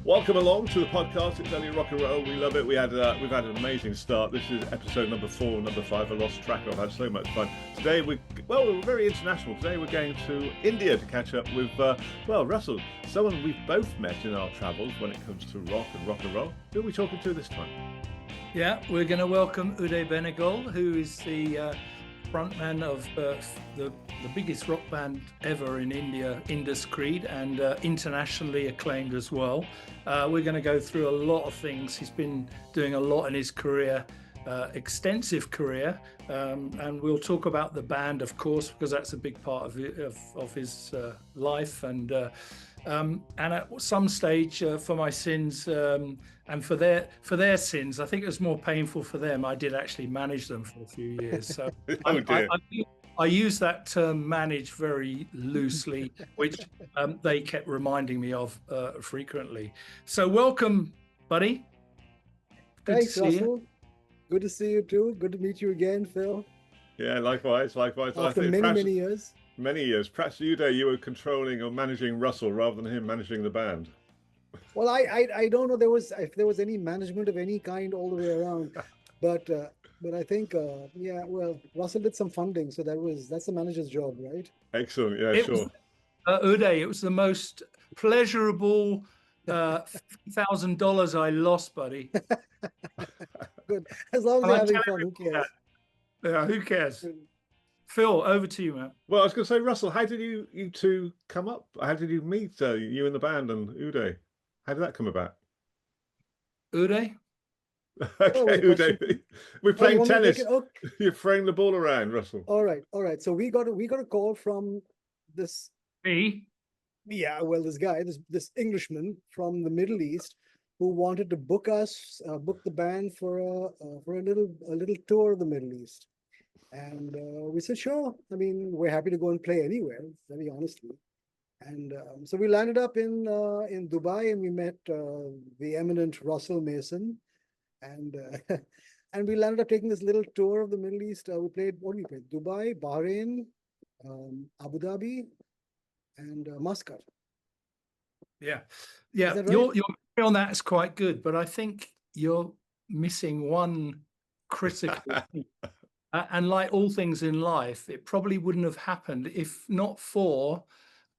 Welcome along to the podcast. It's only rock and roll. We love it. We've had an amazing start. This is episode number 4, number 5. I lost track. I've had so much fun. Today we're very international. Today we're going to India to catch up with Russell, someone we've both met in our travels when it comes to rock and roll. Who are we talking to this time? Yeah, we're going to welcome Uday Benegal, who is the frontman of the biggest rock band ever in India, Indus Creed, and internationally acclaimed as well. We're going to go through a lot of things. He's been doing a lot in his career, extensive career, and we'll talk about the band, of course, because that's a big part of his life. And at some stage, for my sins and for their sins, I think it was more painful for them. I did actually manage them for a few years, so I use that term "manage" very loosely, which they kept reminding me of frequently. So, welcome, buddy. Thanks, Russell. Good to see you too. Good to meet you again, Phil. Yeah, likewise. After many years. Many years. Perhaps Uday, you were controlling or managing Russell rather than him managing the band. Well, I don't know if there was any management of any kind all the way around, but I think Russell did some funding, so that's the manager's job, right? Excellent. Yeah, sure. Uday, it was the most pleasurable $50,000 I lost, buddy. Good. As long as you're having fun, who cares? Yeah, who cares? Phil, over to you, man. Well, I was going to say, Russell, how did you two come up? How did you meet, you and the band and Uday? How did that come about? Uday? Okay, Uday. We're playing tennis. You frame the ball around, Russell. All right. So we got a call from this. Me? Yeah, well, this guy, this Englishman from the Middle East, who wanted to book the band for a little tour of the Middle East. And we said, sure. I mean, we're happy to go and play anywhere, very honestly. And so we landed up in Dubai, and we met the eminent Russell Mason, and and we landed up taking this little tour of the Middle East. We played Dubai, Bahrain, Abu Dhabi, and Muscat. Yeah. Right? Your memory on that is quite good, but I think you're missing one critical thing. And like all things in life, it probably wouldn't have happened if not for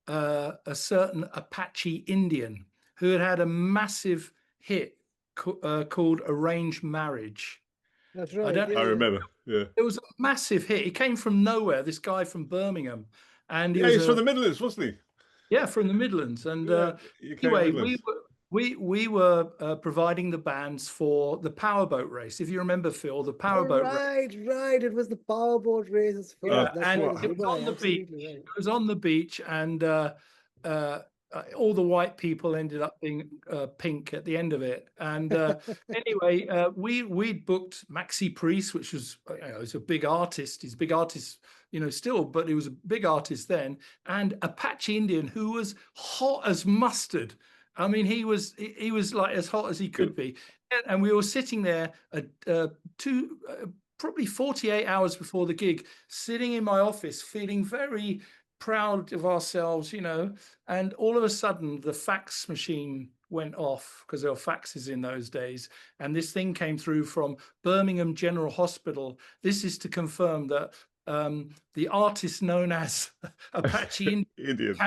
a certain Apache Indian who had a massive hit called Arranged Marriage. That's right. I remember. Yeah. It was a massive hit. He came from nowhere, this guy from Birmingham. And he's from the Midlands, wasn't he? Yeah, from the Midlands. And anyway, Midlands. we were providing the bands for the powerboat race. If you remember, Phil, the powerboat race. Right. It was the powerboat race. And it was on the beach. Right. It was on the beach, and all the white people ended up being pink at the end of it. And anyway, we'd booked Maxi Priest, which was he's a big artist. He's a big artist, still, but he was a big artist then. And Apache Indian, who was hot as mustard. I mean, he was like as hot as he could be. And we were sitting there probably 48 hours before the gig, sitting in my office, feeling very proud of ourselves, and all of a sudden the fax machine went off, because there were faxes in those days, and this thing came through from Birmingham General Hospital. This is to confirm that the artist known as Apache Indian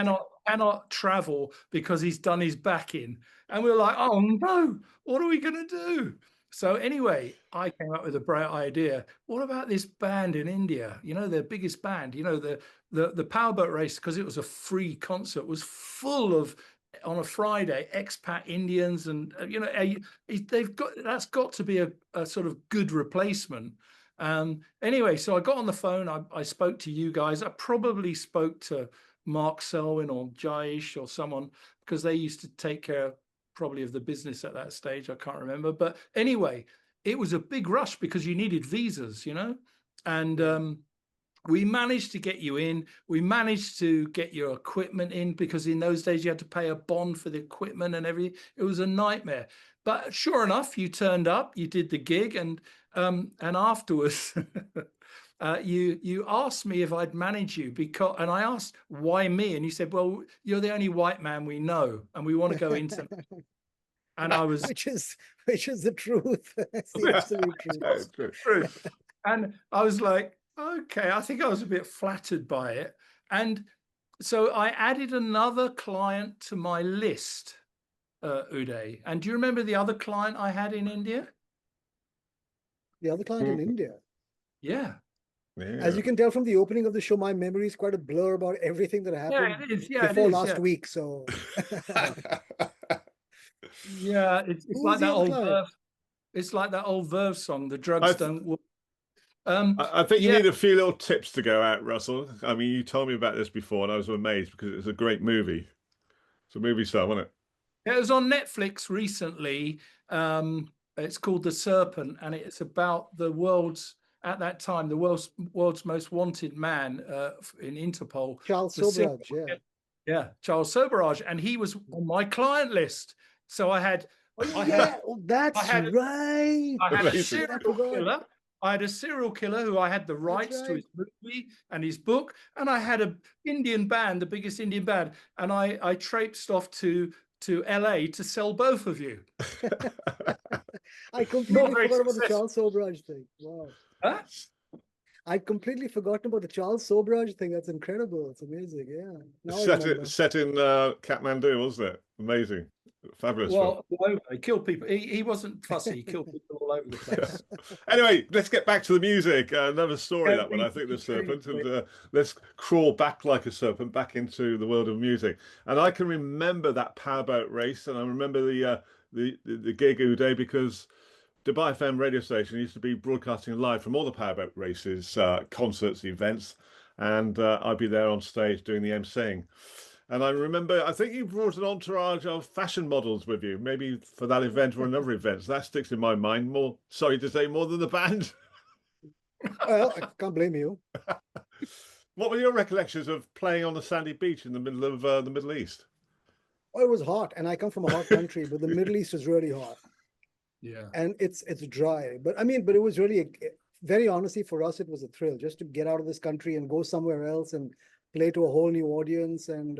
cannot travel because he's done his back in. And we were like, oh no, what are we going to do? So anyway, I came up with a bright idea. What about this band in India? Their biggest band, the powerboat race, because it was a free concert, was full of, on a Friday, expat Indians, and that's got to be a sort of good replacement. Anyway, so I got on the phone. I spoke to you guys. I probably spoke to Mark Selwyn or Jayesh or someone, because they used to take care probably of the business at that stage. I can't remember. But anyway, it was a big rush because you needed visas, and we managed to get you in. We managed to get your equipment in, because in those days you had to pay a bond for the equipment and everything. It was a nightmare. But sure enough, you turned up, you did the gig, and afterwards you asked me if I'd manage you, and I asked why me, and you said, well, you're the only white man we know, and we want to go into and I was which is the truth. That's the absolute truth. True. and I was like, okay, I think I was a bit flattered by it. And so I added another client to my list, Uday. And do you remember the other client I had in India? The other client in India. Yeah. As you can tell from the opening of the show, my memory is quite a blur about everything that happened Yeah, it is. Yeah, before it is, last yeah. week. So Yeah, it's Who like was the that other old client? it's like that old Verve song, "The Drugs Don't Work." I think you yeah, need a few little tips to go out, Russell. I mean, you told me about this before, and I was amazed because it was a great movie. It's a movie star, wasn't it? it was on Netflix recently. It's called The Serpent, and it's about the world's at that time the world's most wanted man in Interpol, Charles the serial Sobraj, yeah, Charles Soberaj, and he was on my client list. So I had that's I had right. I had a Amazing. serial forgot. killer. I had a serial killer who I had the rights to his movie and his book, and I had an Indian band, the biggest Indian band, and I traipsed off to LA to sell both of you. I completely very forgot about the successful. Charles Sobraj thing. Wow. Huh? I'd completely forgotten about the Charles Sobraj thing. That's incredible. It's amazing. Yeah. Now I remember. Set in Kathmandu, wasn't it? Amazing. Fabulous film. Well, he killed people. He wasn't fussy. He killed people all over the place. Anyway, let's get back to the music. Another story, Yeah, that one. I think The Serpent. really And let's crawl back like a serpent back into the world of music. And I can remember that powerboat race, and I remember the gig Uday, because Dubai FM radio station used to be broadcasting live from all the powerboat races, concerts, events, and I'd be there on stage doing the emceeing. And I remember, I think you brought an entourage of fashion models with you, maybe for that event or another event. So that sticks in my mind more, sorry to say, more than the band. Well, I can't blame you. What were your recollections of playing on the sandy beach in the middle of the Middle East? Oh, it was hot, and I come from a hot country, but the Middle East is really hot. Yeah. And it's dry. But it was really, very honestly, for us, it was a thrill just to get out of this country and go somewhere else and play to a whole new audience. And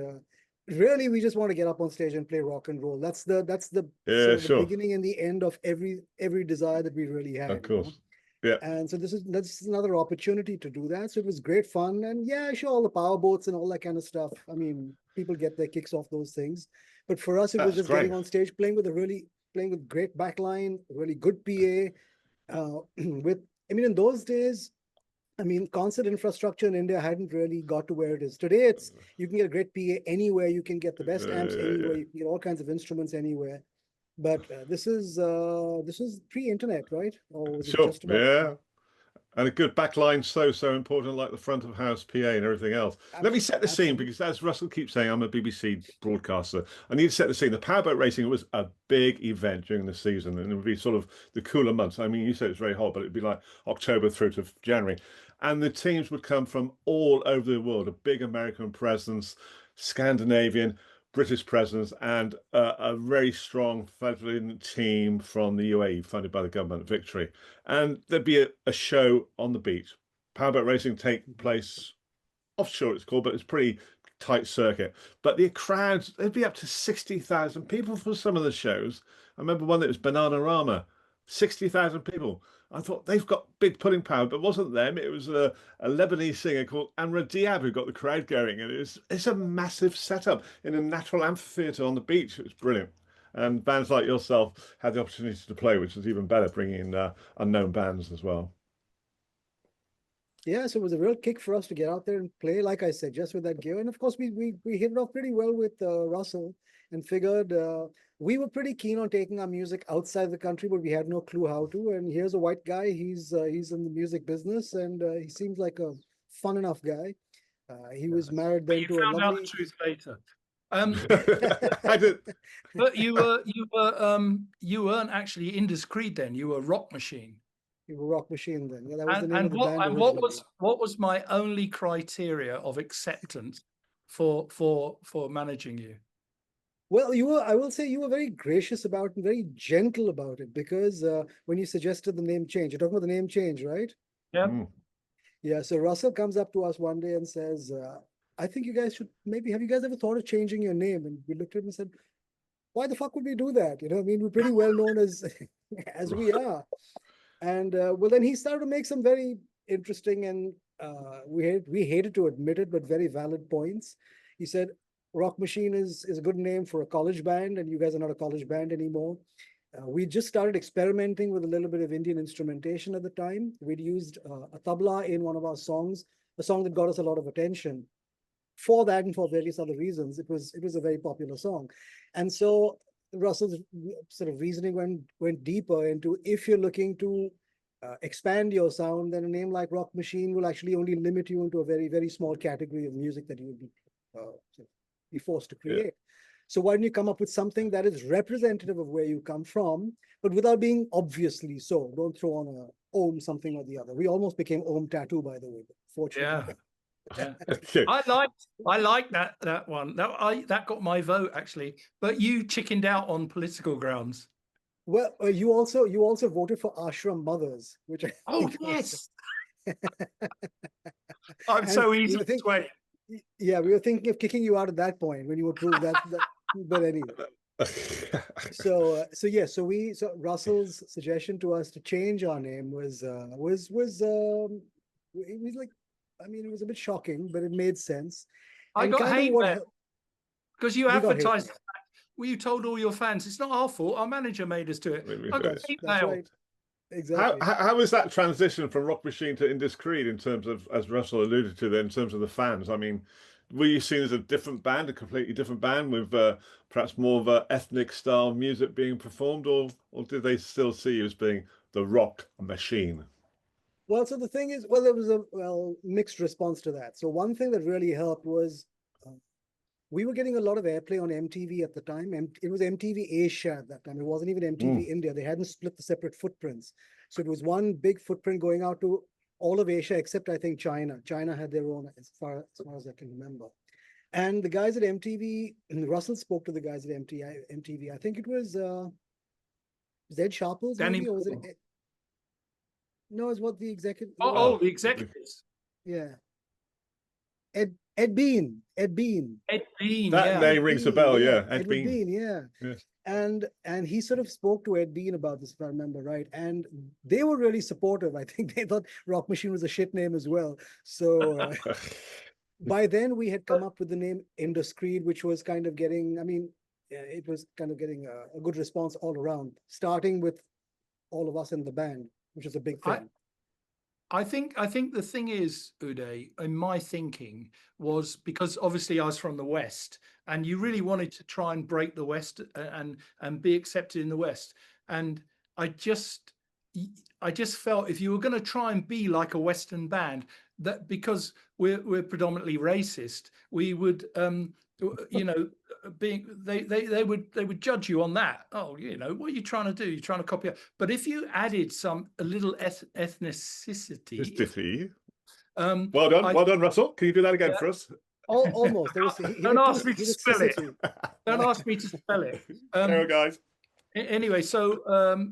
really, we just want to get up on stage and play rock and roll. That's the the beginning and the end of every desire that we really had. Of course. Yeah. And so this is another opportunity to do that. So it was great fun. And yeah, sure, all the power boats and all that kind of stuff. I mean, people get their kicks off those things. But for us, it was just getting on stage, playing with great backline, really good PA. In those days, concert infrastructure in India hadn't really got to where it is today. You can get a great PA anywhere. You can get the best amps anywhere. You can get all kinds of instruments anywhere. But this is pre-internet, right? Or was it just about? Yeah. And a good backline, so important, like the front of house PA and everything else. Let me set the scene, because as Russell keeps saying, I'm a BBC broadcaster. I need to set the scene. The powerboat racing was a big event during the season, and it would be sort of the cooler months. I mean, you said it's very hot, but it'd be like October through to January. And the teams would come from all over the world, a big American presence, Scandinavian, British presence, and a very strong fledgling team from the UAE, funded by the government, Victory. And there'd be a show on the beach. Powerboat racing take place offshore, it's called, but it's pretty tight circuit. But the crowds, there'd be up to 60,000 people for some of the shows. I remember one that was Bananarama, 60,000 people. I thought, they've got big pulling power, but it wasn't them. It was a Lebanese singer called Amra Diab who got the crowd going. And it's a massive setup in a natural amphitheatre on the beach. It was brilliant. And bands like yourself had the opportunity to play, which was even better, bringing in unknown bands as well. Yeah, so it was a real kick for us to get out there and play, like I said, just with that gear. And of course, we hit it off pretty well with Russell, and figured we were pretty keen on taking our music outside the country, but we had no clue how to. And here's a white guy. He's in the music business, and he seems like a fun enough guy. He was married then to a lovely. You found out the truth later. I did. But you weren't actually Indus Creed then. You were Rock Machine. You were Rock Machine then. Yeah, that was the name And of the band. and what was my only criteria of acceptance for managing you? Well, I will say you were very gracious about it and very gentle about it, because when you suggested the name change, you're talking about the name change, right? Yeah. Yeah. So Russell comes up to us one day and says, I think you guys should have you guys ever thought of changing your name? And we looked at him and said, why the fuck would we do that? You know, I mean, we're pretty well known as as we are. And well, then he started to make some very interesting and we hated to admit it, but very valid points. He said, Rock Machine is a good name for a college band, and you guys are not a college band anymore. We just started experimenting with a little bit of Indian instrumentation at the time. We'd used a tabla in one of our songs, a song that got us a lot of attention. For that and for various other reasons, it was a very popular song. And so Russell's sort of reasoning went deeper into, if you're looking to expand your sound, then a name like Rock Machine will actually only limit you into a very, very small category of music that you would be forced to create. Yeah. So why don't you come up with something that is representative of where you come from, but without being obviously so? Don't throw on a Om something or the other. We almost became Om Tattoo, by the way, fortunately. Yeah. Yeah. I like that one. That got my vote, actually. But you chickened out on political grounds. Well, you also voted for Ashram Mothers, which I think yes. I'm so easy to sway. Yeah, we were thinking of kicking you out at that point when you approved that. But anyway. So Russell's suggestion to us to change our name was it was like, I mean, it was a bit shocking, but it made sense. I got hate because you advertised. Well, you told all your fans it's not our fault. Our manager made us do it. I got hate mail. Right. Exactly. How was that transition from Rock Machine to Indus Creed in terms of, as Russell alluded to, there in terms of the fans? I mean, were you seen as a different band, a completely different band with perhaps more of a ethnic style music being performed, or did they still see you as being the Rock Machine? Well, so the thing is, well, there was a mixed response to that. So one thing that really helped was we were getting a lot of airplay on MTV at the time. It was MTV Asia at that time. It wasn't even MTV India. They hadn't split the separate footprints. So it was one big footprint going out to all of Asia, except I think China. China had their own, as far as I can remember. And the guys at MTV, and Russell spoke to the guys at MTV. I think it was Ed Sharples, maybe, or was it? No, it's what the executive. The executives. Yeah. Ed Bean. Ed Bean. That name rings a bell, yeah. Ed Bean, yeah. Yes. And he sort of spoke to Ed Bean about this, if I remember right. And they were really supportive. I think they thought Rock Machine was a shit name as well. So by then we had come up with the name Indus Creed, which was kind of getting, it was kind of getting a good response all around, starting with all of us in the band, which is a big thing. I think the thing is, Uday, in my thinking was, because obviously I was from the West, and you really wanted to try and break the West and be accepted in the West. And I just felt if you were going to try and be like a Western band, that because we're predominantly racist, we would they would judge you on that. Oh, what are you trying to do? You're trying to copy it. But if you added a little ethnicity. Well done, Russell. Can you do that again for us? Almost. Don't ask me to spell it. Don't ask me to spell it. There, guys. Anyway, so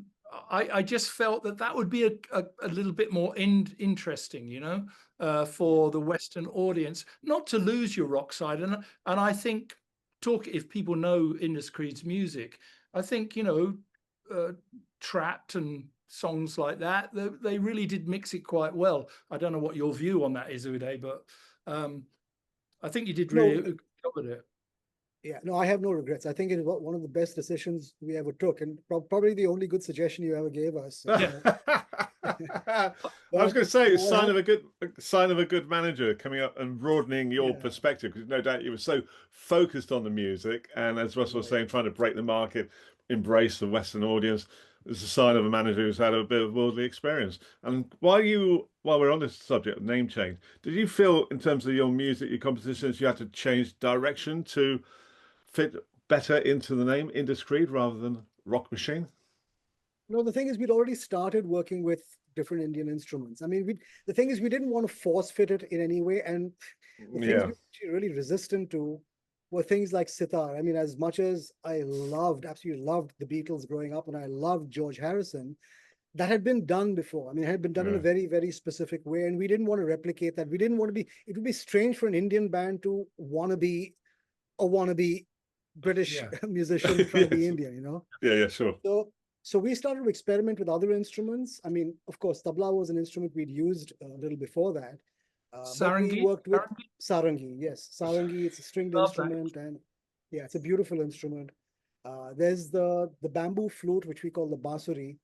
I just felt that would be a little bit more interesting, for the Western audience, not to lose your rock side. And I think, if people know Indus Creed's music, I think, Trapped and songs like that, they really did mix it quite well. I don't know what your view on that is, Uday, but I think you did really covered it. Yeah, no, I have no regrets. I think it was one of the best decisions we ever took, and probably the only good suggestion you ever gave us. I was going to say, it's a sign of a good manager coming up and broadening your perspective, because no doubt you were so focused on the music, and as Russell was saying, trying to break the market, embrace the Western audience. It's a sign of a manager who's had a bit of worldly experience. And while we're on this subject of name change, did you feel, in terms of your music, your compositions, you had to change direction to fit better into the name Indus Creed rather than Rock Machine? No, the thing is, we'd already started working with different Indian instruments. The thing is, we didn't want to force fit it in any way. And the things we were really resistant to were things like sitar. As much as I absolutely loved the Beatles growing up, and I loved George Harrison, that had been done before. It had been done in a very, very specific way, and we didn't want to replicate that. We didn't want to be, it would be strange for an Indian band to want to be British Yeah. musician trying to be Yes. Indian, you know. Yeah, sure. So we started to experiment with other instruments. I mean, of course, tabla was an instrument we'd used a little before that, but we Sarangi. worked with sarangi. Yes, sarangi. It's a stringed Love that. instrument, and yeah, it's a beautiful instrument. There's the bamboo flute, which we call the bansuri.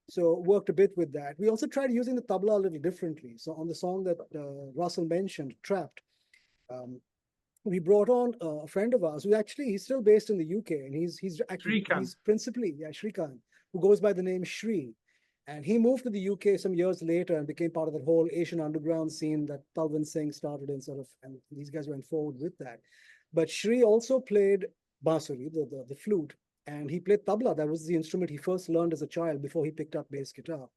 So worked a bit with that. We also tried using the tabla a little differently. So on the song that Russell mentioned, "Trapped," um, we brought on a friend of ours who actually he's still based in the UK, and he's actually Srikanth. he's principally Srikanth, who goes by the name Shri, and he moved to the UK some years later and became part of that whole Asian underground scene that Talvin Singh started in sort of, and these guys went forward with that. But Shri also played bansuri, the flute, and he played tabla. That was the instrument he first learned as a child before he picked up bass guitar.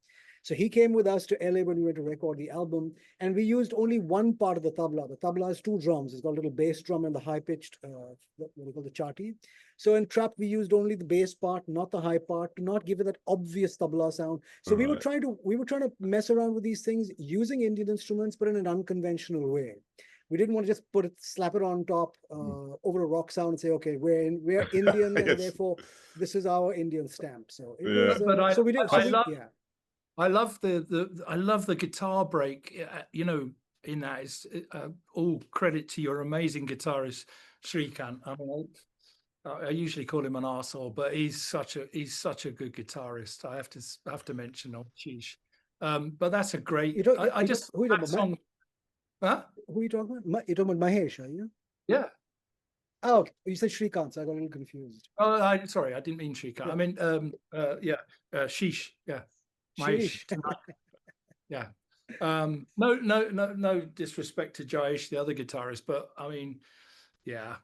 So he came with us to LA when we went to record the album, and we used only one part of the tabla. The tabla has two drums. It's got a little bass drum and the high-pitched, what we call the chati. So in Trap, we used only the bass part, not the high part, to not give it that obvious tabla sound. So we were trying to mess around with these things using Indian instruments, but in an unconventional way. We didn't want to just slap it on top over a rock sound and say, okay, we're Indian, Yes. and therefore this is our Indian stamp. So it Yeah. was, But so we did. I love, yeah. I love the guitar break. You know, in that is all credit to your amazing guitarist Srikanth. I mean, I usually call him an arsehole, but he's such a good guitarist. I have to mention. Oh, sheesh. But that's a great. You don't, I just who you that talking song. about? Huh? Who are you talking about? You're talking about Mahesh, are you? Yeah. Oh, you said Srikanth, so I got a little confused. Oh, sorry, I didn't mean Srikanth. Yeah. I mean, Sheesh. Yeah. Sheesh. Yeah. No disrespect to Jayesh, the other guitarist, but I mean, yeah,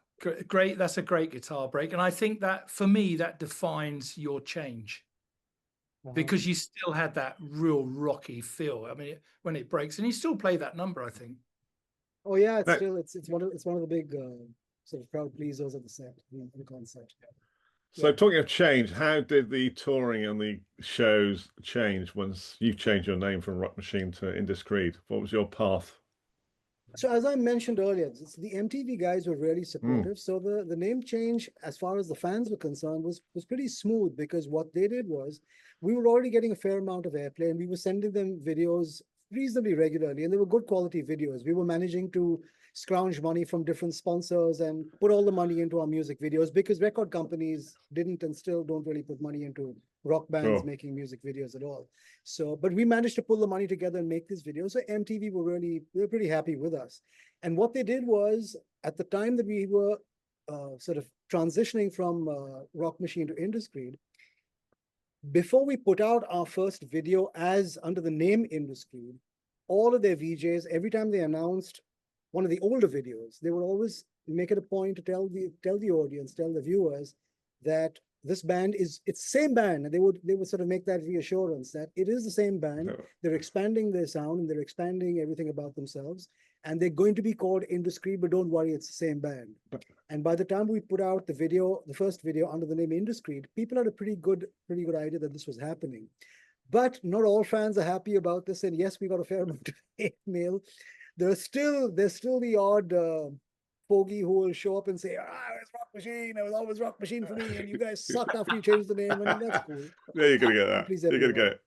great. That's a great guitar break, and I think that for me that defines your change because you still had that real rocky feel. I mean, when it breaks, and you still play that number, I think. Oh yeah, it's still it's one of the big sort of crowd pleasers of the set, the concert. So talking of change, how did the touring and the shows change once you changed your name from Rock Machine to Indus Creed? What was your path? So as I mentioned earlier, the MTV guys were really supportive. So the name change, as far as the fans were concerned, was pretty smooth, because what they did was we were already getting a fair amount of airplay, and we were sending them videos reasonably regularly, and they were good quality videos. We were managing to scrounge money from different sponsors and put all the money into our music videos, because record companies didn't and still don't really put money into rock bands making music videos at all. So, but we managed to pull the money together and make these videos. So MTV they were pretty happy with us. And what they did was, at the time that we were sort of transitioning from Rock Machine to Indus Creed, before we put out our first video as under the name Indus Creed, all of their VJs, every time they announced one of the older videos, they would always make it a point to tell the audience, tell the viewers, that this band it's the same band, and they would sort of make that reassurance that it is the same band. They're expanding their sound and they're expanding everything about themselves, and they're going to be called Indus Creed, but don't worry, it's the same band. And by the time we put out the first video under the name Indus Creed, people had a pretty good idea that this was happening. But not all fans are happy about this, and yes, we got a fair amount of hate mail. There's still the odd fogey who will show up and say, it's Rock Machine. It was always Rock Machine for me, and you guys sucked after you changed the name, and that's cool. Yeah, you're gonna get that. Please, you're gonna get it.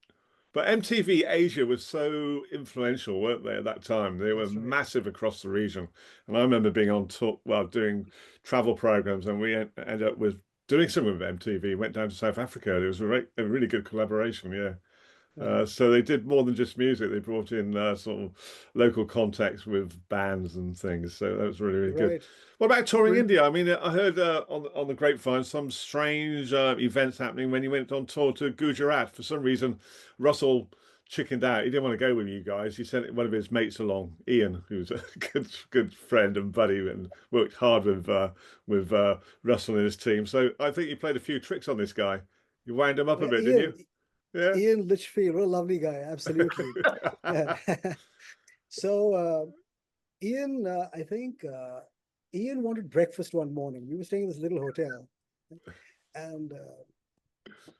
But MTV Asia was so influential, weren't they, at that time? They were massive across the region. And I remember being on tour, doing travel programs, and we ended up with doing some with MTV, went down to South Africa. It was a really good collaboration, yeah. So they did more than just music. They brought in sort of local context with bands and things. So that was really good. What about touring India? I mean, I heard on the grapevine some strange events happening when you went on tour to Gujarat. For some reason, Russell chickened out. He didn't want to go with you guys. He sent one of his mates along, Ian, who's a good friend and buddy, and worked hard with Russell and his team. So I think you played a few tricks on this guy. You wound him up a bit, didn't you? Yeah. Ian Litchfield, what a lovely guy, absolutely. So Ian, I think Ian wanted breakfast one morning. We were staying in this little hotel, and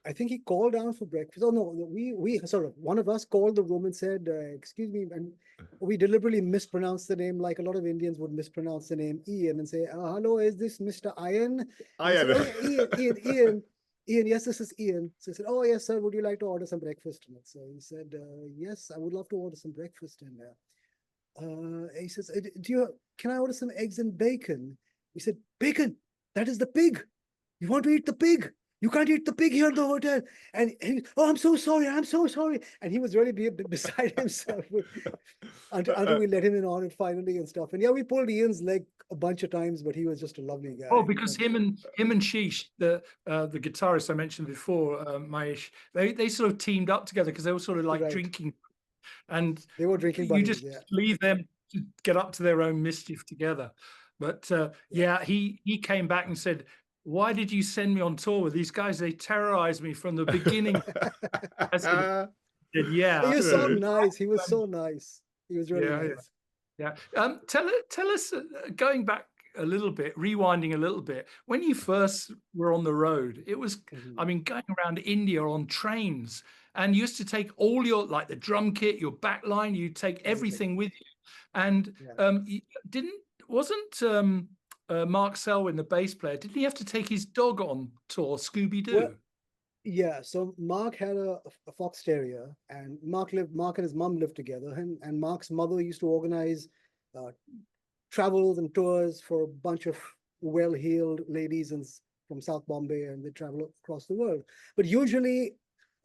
I think he called down for breakfast. Oh no, we sort of, one of us called the room and said, "Excuse me," and we deliberately mispronounced the name, like a lot of Indians would mispronounce the name Ian and say, "Hello, is this Mr. Ian?" And he said, "Oh yeah, Ian, yes, this is Ian." So he said, "Oh yes, sir, would you like to order some breakfast?" And so he said, "Yes, I would love to order some breakfast." And he says, can I order some eggs and bacon?" He said, "Bacon? That is the pig. You want to eat the pig? You can't eat the pig here in the hotel." And "Oh, I'm so sorry. I'm so sorry." And he was really beside himself until we let him in on it finally and stuff. And yeah, we pulled Ian's leg a bunch of times, but he was just a lovely guy. Oh, because him and Sheesh, the guitarist I mentioned before, Mahesh, they sort of teamed up together because they were sort of like drinking, and they were drinking you buddies, just leave them to get up to their own mischief together. But yeah, he came back and said, "Why did you send me on tour with these guys? They terrorized me from the beginning." I said, "Yeah." He was so nice. He was so nice. He was really nice. Yeah. Tell us, going back a little bit, rewinding a little bit, when you first were on the road, it was, I mean, going around India on trains, and you used to take all your, like the drum kit, your back line, you take everything with you. And wasn't Mark Selwyn, the bass player, didn't he have to take his dog on tour, Scooby-Doo? Well, yeah, so Mark had a fox terrier, and Mark and his mum lived together, and Mark's mother used to organize travels and tours for a bunch of well-heeled ladies from South Bombay, and they travel across the world. But usually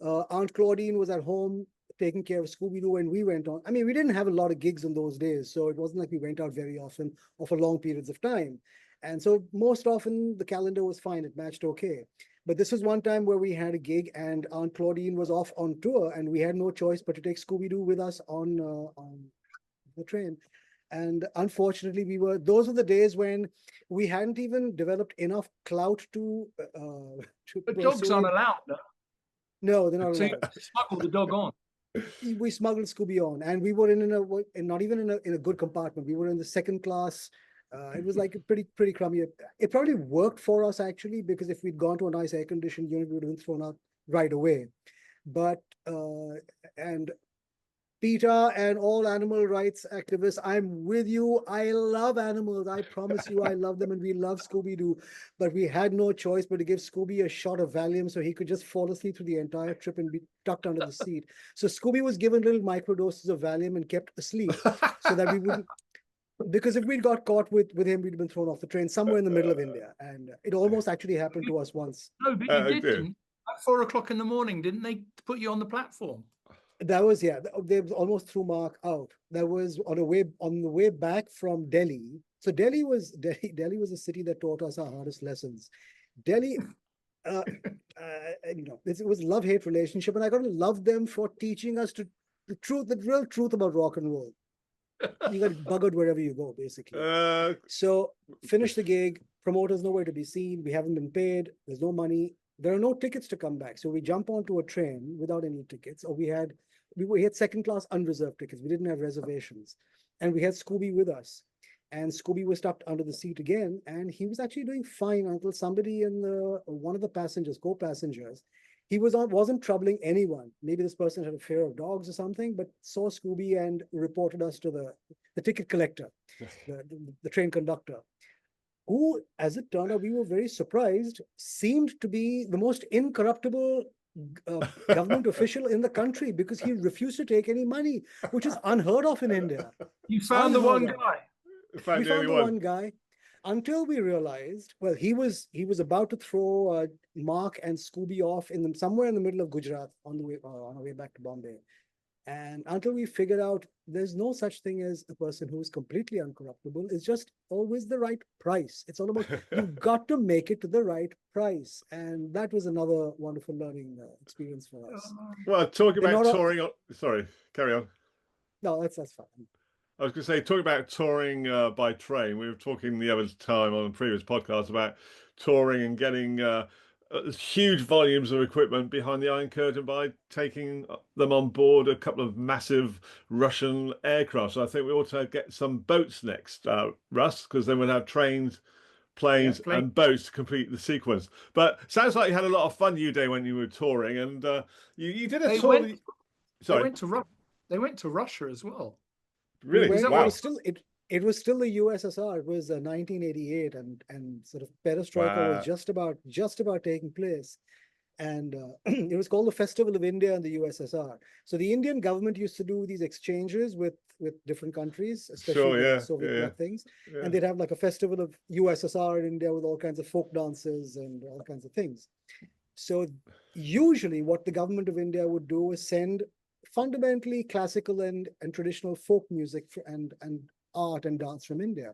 Aunt Claudine was at home taking care of Scooby-Doo when we went on. I mean, we didn't have a lot of gigs in those days, so it wasn't like we went out very often or for long periods of time. And so most often the calendar was fine, it matched okay. But this was one time where we had a gig and Aunt Claudine was off on tour, and we had no choice but to take Scooby-Doo with us on the train. And unfortunately, those were the days when we hadn't even developed enough clout to But dogs aren't allowed, no? No, they're not So allowed. you smuggle the dog on. We smuggled Scooby on, and we were not even in a good compartment. We were in the second class. It was like a pretty crummy. It probably worked for us actually, because if we'd gone to a nice air-conditioned unit, we would have been thrown out right away. But and PETA and all animal rights activists, I'm with you. I love animals. I promise you, I love them, and we love Scooby-Doo. But we had no choice but to give Scooby a shot of Valium so he could just fall asleep through the entire trip and be tucked under the seat. So Scooby was given little microdoses of Valium and kept asleep so that we wouldn't. Because if we'd got caught with him, we'd been thrown off the train somewhere in the middle of India. And it almost actually happened to us once. No, but you didn't. At 4 o'clock in the morning, didn't they put you on the platform? That was, yeah, they almost threw Mark out. That was on the way back from Delhi. So Delhi was a city that taught us our hardest lessons. Delhi, it was a love-hate relationship, and I got to love them for teaching us the real truth about rock and roll. You got buggered wherever you go, basically. So finish the gig, promoters nowhere to be seen, we haven't been paid, there's no money, there are no tickets to come back. So we jump onto a train without any tickets, or we had second class unreserved tickets. We didn't have reservations, and we had Scooby with us, and Scooby was stuck under the seat again, and he was actually doing fine until somebody one of the co-passengers, he wasn't troubling anyone. Maybe this person had a fear of dogs or something, but saw Scooby and reported us to the ticket collector, the train conductor, who, as it turned out, we were very surprised, seemed to be the most incorruptible government official in the country, because he refused to take any money, which is unheard of in India. You found the one guy. We found the one guy, until we realized, well, he was about to throw Mark and Scooby off somewhere in the middle of Gujarat on our way back to Bombay. And until we figured out there's no such thing as a person who is completely uncorruptible, it's just always the right price. It's all about, you've got to make it to the right price. And that was another wonderful learning experience for us. Well, talking about touring, sorry, carry on. No, that's fine. I was going to say, talking about touring by train, we were talking the other time on a previous podcast about touring and getting huge volumes of equipment behind the Iron Curtain by taking them on board a couple of massive Russian aircraft. So I think we ought to get some boats next, Russ, because then we'll have trains planes plane. and boats to complete the sequence. But sounds like you had a lot of fun, Uday, when you were touring, and you did a They tour. went, Sorry, they went to Russia as well. We really? went, Wow. it was still the USSR. It was 1988, and sort of perestroika Wow. was just about taking place. And it was called the Festival of India and the USSR. So the Indian government used to do these exchanges with different countries, especially Sure, the yeah, Soviet yeah, bloc things. yeah. And they'd have like a festival of USSR in India with all kinds of folk dances and all kinds of things. So usually what the government of India would do is send fundamentally classical and traditional folk music and art and dance from India.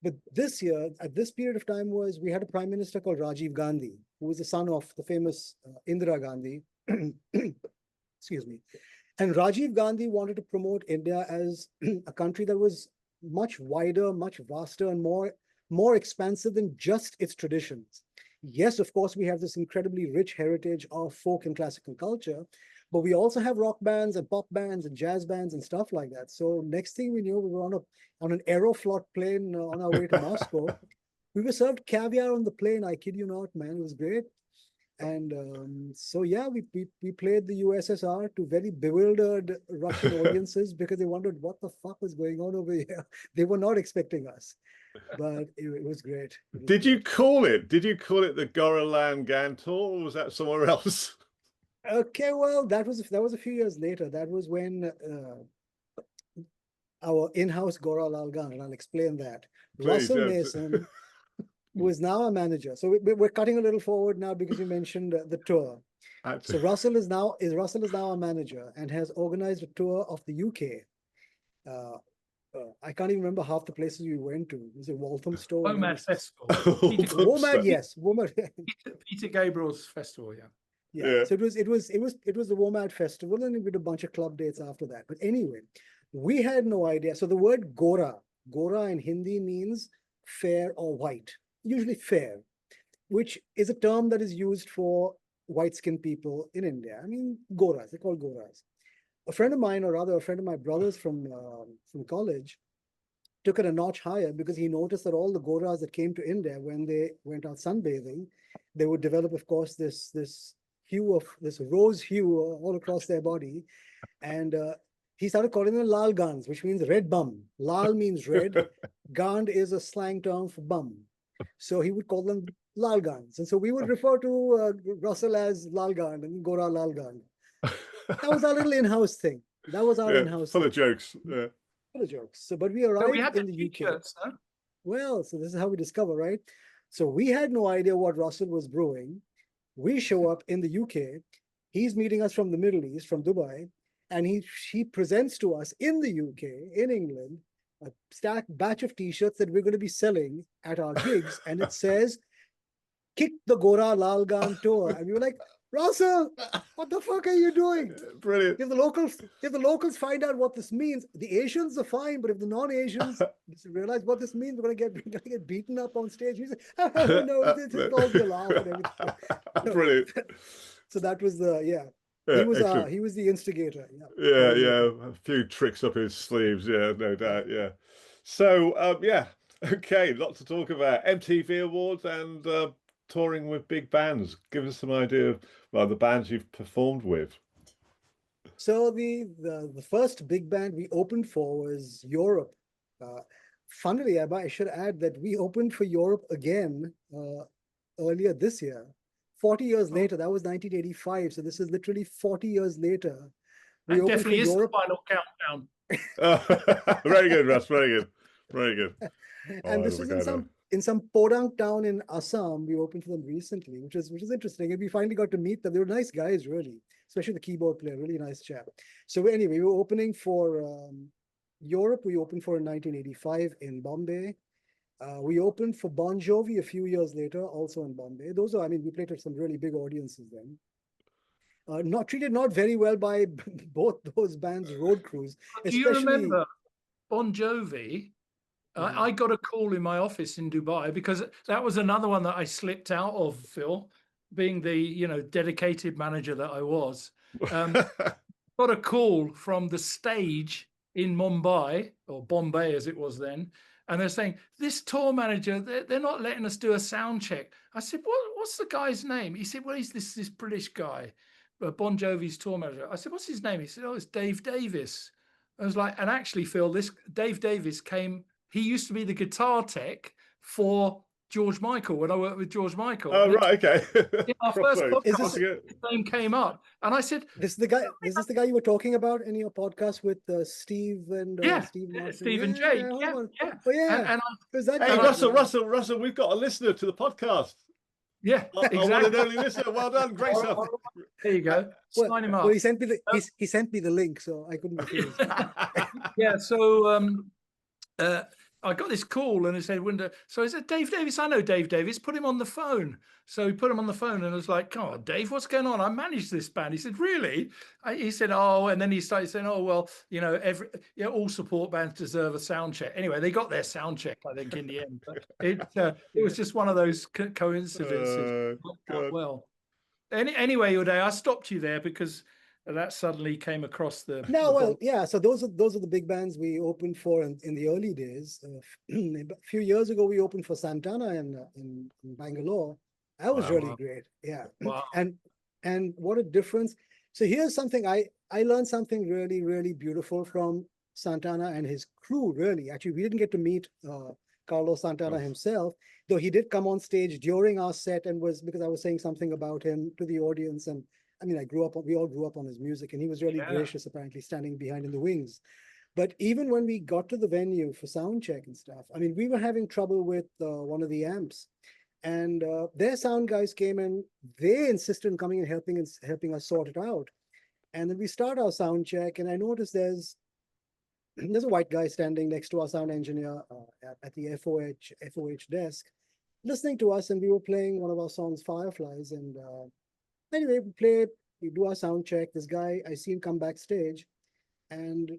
But this year, at this period of time, we had a prime minister called Rajiv Gandhi, who was the son of the famous Indira Gandhi. Excuse me. And Rajiv Gandhi wanted to promote India as a country that was much wider, much vaster, and more expansive than just its traditions. Yes, of course, we have this incredibly rich heritage of folk and classical culture, but we also have rock bands and pop bands and jazz bands and stuff like that. So next thing we knew, we were on an Aeroflot plane on our way to Moscow. We were served caviar on the plane. I kid you not, man. It was great. And so, yeah, we played the USSR to very bewildered Russian audiences because they wondered what the fuck was going on over here. They were not expecting us, but it was great. Did you call it the Goraland Gan tour, or was that somewhere else? Okay, well, that was a few years later. That was when our in-house Gora Lalgan, and I'll explain that. Please, Russell yeah. Mason, who is now a manager. So we're cutting a little forward now because you mentioned the tour. So Russell is now a manager and has organized a tour of the UK. I can't even remember half the places we went to. Was it Walthamstow? Womad Festival. Womad, yes. Womad. Peter Gabriel's festival, yeah. Yeah. So it was the Womad Festival, and we did a bunch of club dates after that. But anyway, we had no idea. So the word Gora in Hindi means fair or white, usually fair, which is a term that is used for white-skinned people in India. I mean, Goras, they're called Goras. A friend of mine, or rather a friend of my brother's from college, took it a notch higher because he noticed that all the Goras that came to India, when they went out sunbathing, they would develop, of course, this rose hue all across their body. And he started calling them Lal Gans, which means red bum. Lal means red. Gand is a slang term for bum. So he would call them Lal Gans. And so we would refer to Russell as Lal Gand and Gora Lal Gand. That was our little in-house thing. That was our in-house full thing. of jokes. Yeah. Full of jokes. So, but we arrived in the UK. T-shirts, huh? Well, so this is how we discover, right? So we had no idea what Russell was brewing. We show up in the UK. He's meeting us from the Middle East, from Dubai, and he presents to us in the UK, in England, a stacked batch of T-shirts that we're going to be selling at our gigs, and it says, "Kick the Gora Lalgan tour," and we were like, Russell, what the fuck are you doing? Brilliant. If the locals find out what this means, the Asians are fine, but if the non-Asians realize what this means, we're gonna get beaten up on stage. We say, oh, no, it's all be a laugh and everything. Brilliant. So that was he was the instigator. Yeah. A few tricks up his sleeves. Yeah, no doubt. Yeah. So okay, lots to talk about. MTV Awards and touring with big bands. Give us some idea of the bands you've performed with. So the first big band we opened for was Europe. Funnily, I should add that we opened for Europe again earlier this year. 40 years later, that was 1985. So this is literally 40 years later. We opened definitely for Europe. The final countdown. Very good, Russ. Very good. Very good. And this is in some Podang town in Assam. We opened for them recently, which is interesting. And we finally got to meet them. They were nice guys, really, especially the keyboard player, really nice chap. So anyway, we were opening for Europe. We opened for in 1985 in Bombay. We opened for Bon Jovi a few years later, also in Bombay. We played to some really big audiences then. Not very well by both those bands' road crews. Do you remember Bon Jovi? I got a call in my office in Dubai because that was another one that I slipped out of, Phil, being the dedicated manager that I was. Got a call from the stage in Mumbai, or Bombay as it was then, And they're saying, this tour manager, they're not letting us do a sound check. I said, what's the guy's name? He said, well, he's this British guy, Bon Jovi's tour manager. I said, what's his name? He said, oh, it's Dave Davis. I was like, and actually, Phil, this Dave Davis he used to be the guitar tech for George Michael when I worked with George Michael. Oh, right, okay. Our first podcast, Is his name came up, and I said, This is the guy. Is this the guy you were talking about in your podcast with Steve and Steve Martin? Steve and Jake. Yeah. Oh yeah. And hey, Russell, we've got a listener to the podcast. Yeah, exactly. Our one and only listener. Well done, great stuff. There you go. Sign him up. Well, he sent me the link, so I couldn't refuse. Yeah. So I got this call and it said, so I said, Dave Davis, I know Dave Davis, put him on the phone. So he put him on the phone and I was like, oh, Dave, what's going on? I manage this band. He said, really? He said, oh, and then he started saying, oh, well, all support bands deserve a sound check. Anyway, they got their sound check, I think, in the end. But it was just one of those coincidences. Well, anyway, Uday, I stopped you there because that suddenly came across the. No, well, yeah. So those are the big bands we opened for in the early days. A few years ago, we opened for Santana in Bangalore. That was really great. Yeah. Wow. And what a difference. So here's something I learned something really, really beautiful from Santana and his crew. Really, actually, we didn't get to meet Carlos Santana himself, though he did come on stage during our set and was because I was saying something about him to the audience and. I mean, we all grew up on his music, and he was really gracious, apparently, standing behind in the wings. But even when we got to the venue for sound check and stuff, I mean, we were having trouble with one of the amps, and their sound guys came and they insisted on coming and helping us sort it out. And then we start our sound check, and I noticed there's a white guy standing next to our sound engineer at the FOH desk, listening to us, and we were playing one of our songs, Fireflies, and anyway, we do our sound check. This guy, I see him come backstage, and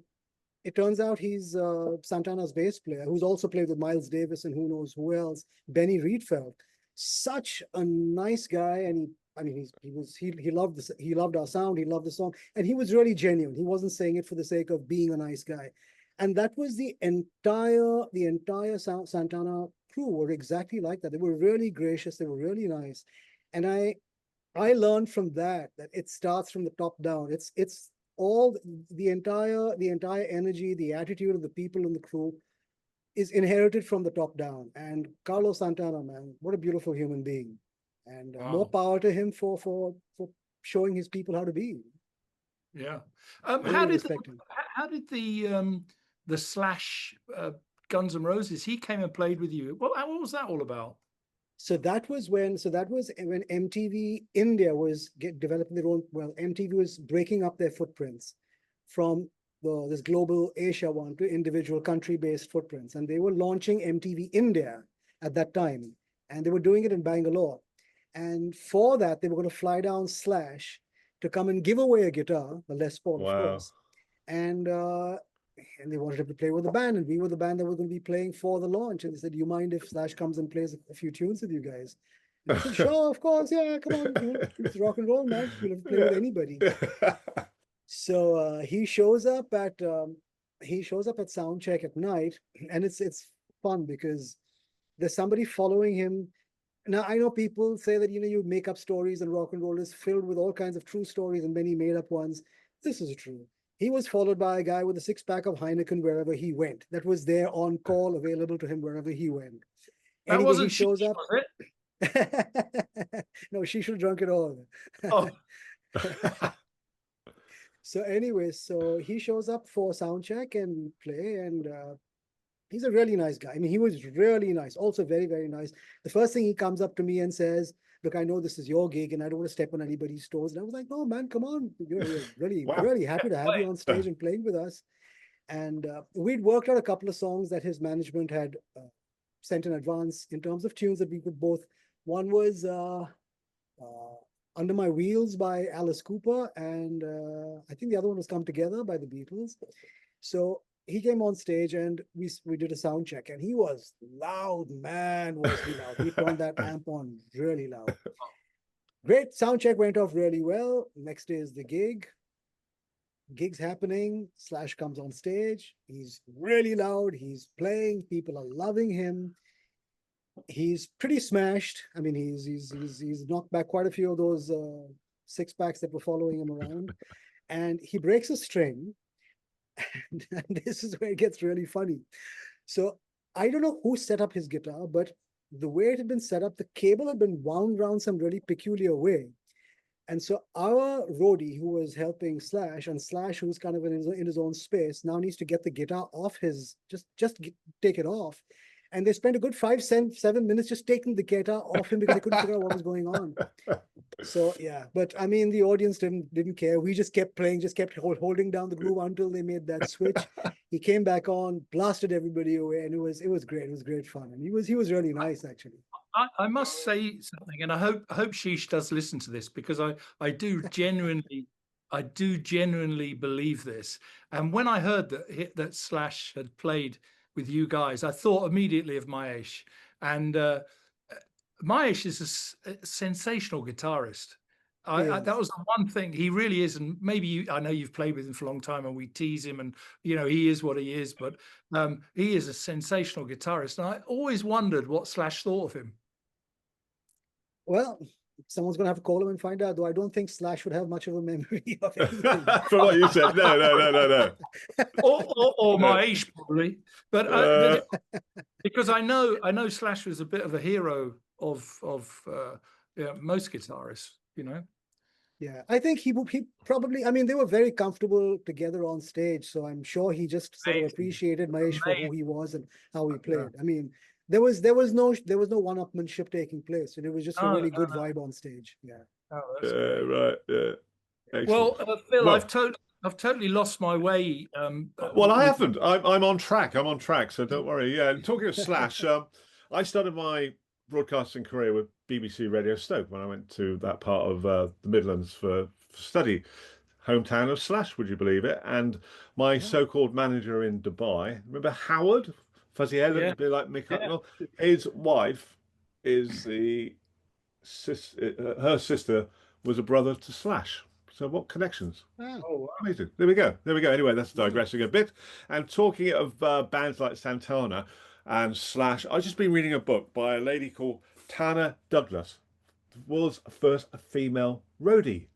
it turns out he's Santana's bass player, who's also played with Miles Davis and who knows who else, Benny Riedfeld. Such a nice guy, and he loved our sound, he loved the song, and he was really genuine. He wasn't saying it for the sake of being a nice guy. And that was the entire Santana crew were exactly like that. They were really gracious, they were really nice. And I learned from that it starts from the top down. It's all the entire energy, the attitude of the people in the crew is inherited from the top down. And Carlos Santana, man, what a beautiful human being. And more power to him for showing his people how to be. Yeah. How did the Slash Guns N' Roses, he came and played with you? Well, what was that all about? So that was when MTV India was developing their own. Well, MTV was breaking up their footprints from this global Asia one to individual country-based footprints, and they were launching MTV India at that time, and they were doing it in Bangalore. And for that, they were going to fly down Slash to come and give away a guitar, the Les Paul, of course, and they wanted him to play with the band, and we were the band that was going to be playing for the launch. And they said, "Do you mind if Slash comes and plays a few tunes with you guys?" And I said, "Sure, of course, yeah, come on, it's rock and roll, man. We'll have to play with anybody." So he shows up at sound check at night, and it's fun because there's somebody following him. Now I know people say that you make up stories, and rock and roll is filled with all kinds of true stories and many made up ones. This is true. He was followed by a guy with a 6-pack of Heineken wherever he went. That was there on call, available to him wherever he went. That wasn't he shows up. Was it? No, she should have drunk it all. Oh. So anyway, so he shows up for sound check and play, and he's a really nice guy. I mean, he was really nice, also very, very nice. The first thing he comes up to me and says, "Look, I know this is your gig and I don't want to step on anybody's toes." And I was like, "No, man, come on. We're really, really happy to have you on stage and playing with us." And we'd worked out a couple of songs that his management had sent in advance in terms of tunes that we could both. One was Under My Wheels by Alice Cooper, and I think the other one was Come Together by the Beatles. So he came on stage and we did a sound check, and he was loud, man, was he loud. He turned that amp on really loud. Great, sound check went off really well. Next day is the gig. gig's happening, Slash comes on stage, he's really loud, he's playing, people are loving him. He's pretty smashed. I mean, he's knocked back quite a few of those six packs that were following him around, and he breaks a string, and this is where it gets really funny. So I don't know who set up his guitar, but the way it had been set up, the cable had been wound around some really peculiar way. And so our roadie who was helping Slash, and Slash, who's kind of in his own space, now needs to get the guitar off his, take it off. And they spent a good 7 minutes just taking the guitar off him because they couldn't figure out what was going on. So yeah, but I mean, the audience didn't care. We just kept playing, just kept holding down the groove until they made that switch. He came back on, blasted everybody away, and it was great. It was great fun, and he was really nice actually. I must say something, and I hope Sheesh does listen to this, because I do genuinely believe this. And when I heard that Slash had played with you guys, I thought immediately of Mahesh. And Mahesh is a sensational guitarist. That was the one thing. He really is. And maybe I know you've played with him for a long time, and we tease him, and he is what he is. But he is a sensational guitarist, and I always wondered what Slash thought of him. Well, someone's going to have to call him and find out, though I don't think Slash would have much of a memory of anything. From what you said, no. or Mahesh probably, but because I know Slash was a bit of a hero of most guitarists, Yeah, I think he probably, I mean, they were very comfortable together on stage, so I'm sure he just sort of appreciated Mahesh for who he was and how he played. I mean, there was no one-upmanship taking place, and it was just a really good vibe on stage. Yeah. Oh, right. Yeah. Excellent. Well, Phil, I've totally lost my way. Well, I haven't. I'm on track. So don't worry. Yeah. And talking of Slash, I started my broadcasting career with BBC Radio Stoke when I went to that part of the Midlands for study. Hometown of Slash, would you believe it? And my so-called manager in Dubai, remember Howard? Fuzzy hair, a bit like Mick Hucknall. His wife is her sister was a brother to Slash. So what connections? Oh, wow. Amazing. There we go. Anyway, that's digressing a bit. And talking of bands like Santana and Slash, I've just been reading a book by a lady called Tana Douglas, the world's first female roadie.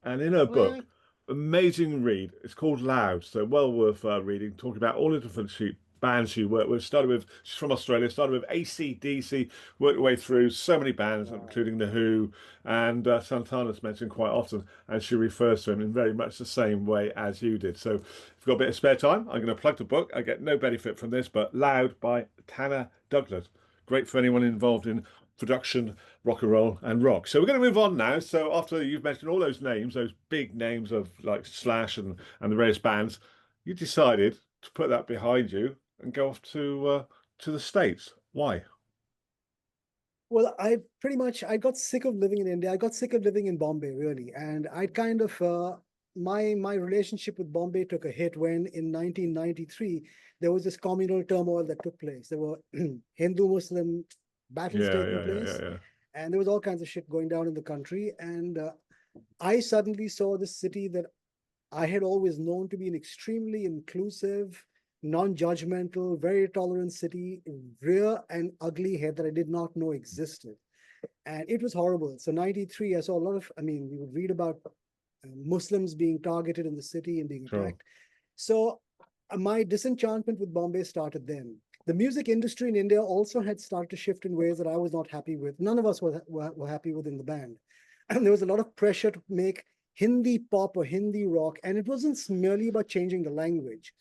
And in her book, amazing read. It's called Loud, so well worth reading. Talking about all the different bands she worked with. She's from Australia, started with AC/DC, worked her way through so many bands, including The Who, and Santana's mentioned quite often, and she refers to him in very much the same way as you did. So if you've got a bit of spare time, I'm going to plug the book. I get no benefit from this, but Loud by Tana Douglas. Great for anyone involved in production, rock and roll, and rock. So we're going to move on now. So after you've mentioned all those names, those big names of like Slash and the various bands, you decided to put that behind you and go off to the States. Why? Well, I got sick of living in India. I got sick of living in Bombay, really. And I kind of, my relationship with Bombay took a hit when in 1993, there was this communal turmoil that took place. There were Hindu-Muslim battles taking place. And there was all kinds of shit going down in the country. And I suddenly saw this city that I had always known to be an extremely inclusive, non-judgmental, very tolerant city, rear and ugly head that I did not know existed. And it was horrible. So 93, I saw a lot of, we would read about Muslims being targeted in the city and being attacked. So my disenchantment with Bombay started then. The music industry in India also had started to shift in ways that I was not happy with. None of us were happy with in the band. And there was a lot of pressure to make Hindi pop or Hindi rock. And it wasn't merely about changing the language.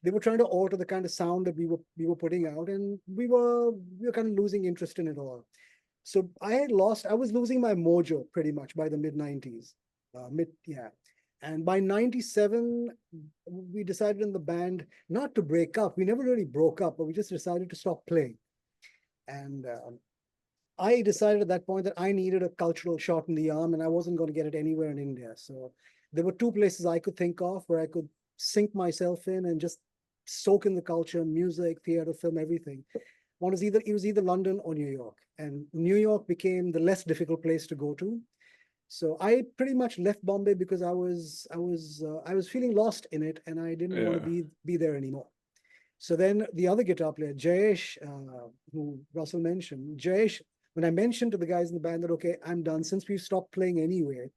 They were trying to alter the kind of sound that we were putting out, and we were kind of losing interest in it all. So I was losing my mojo pretty much by the mid-90s. And by 97, we decided in the band not to break up. We never really broke up, but we just decided to stop playing. And I decided at that point that I needed a cultural shot in the arm, and I wasn't going to get it anywhere in India. So there were two places I could think of where I could sink myself in and just soak in the culture, music, theater, film, everything. It was either London or New York. And New York became the less difficult place to go to. So I pretty much left Bombay because I was feeling lost in it, and I didn't want to be there anymore. So then the other guitar player, Jayesh, who Russell mentioned, Jayesh, when I mentioned to the guys in the band that, okay, I'm done, since we've stopped playing anyway,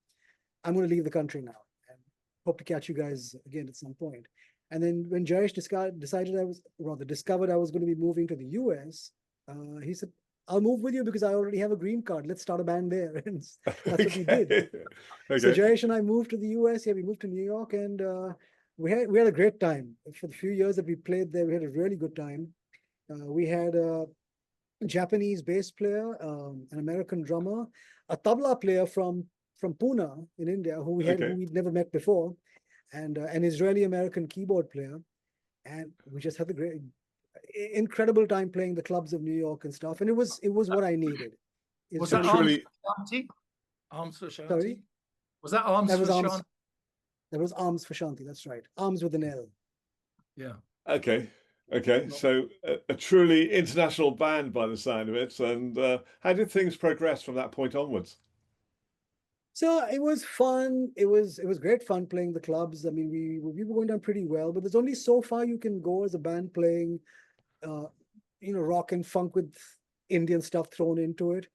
I'm going to leave the country now and hope to catch you guys again at some point. And then when Jayesh discovered I was going to be moving to the US, he said, I'll move with you because I already have a green card. Let's start a band there. And that's what we did. So Jayesh and I moved to the US. Yeah, we moved to New York, and we had a great time. For the few years that we played there, we had a really good time. We had a Japanese bass player, an American drummer, a tabla player from Pune in India, who we'd never met before, and an Israeli-American keyboard player. And we just had a incredible time playing the clubs of New York and stuff. And it was what I needed. Was that truly Arms for Shanti? Sorry? Was that Arms for Shanti? That was Arms for Shanti, that's right. Arms with an L. Yeah. Okay. So a truly international band by the sound of it. And how did things progress from that point onwards? So it was fun. It was great fun playing the clubs. I mean, we were going down pretty well, but there's only so far you can go as a band playing, rock and funk with Indian stuff thrown into it.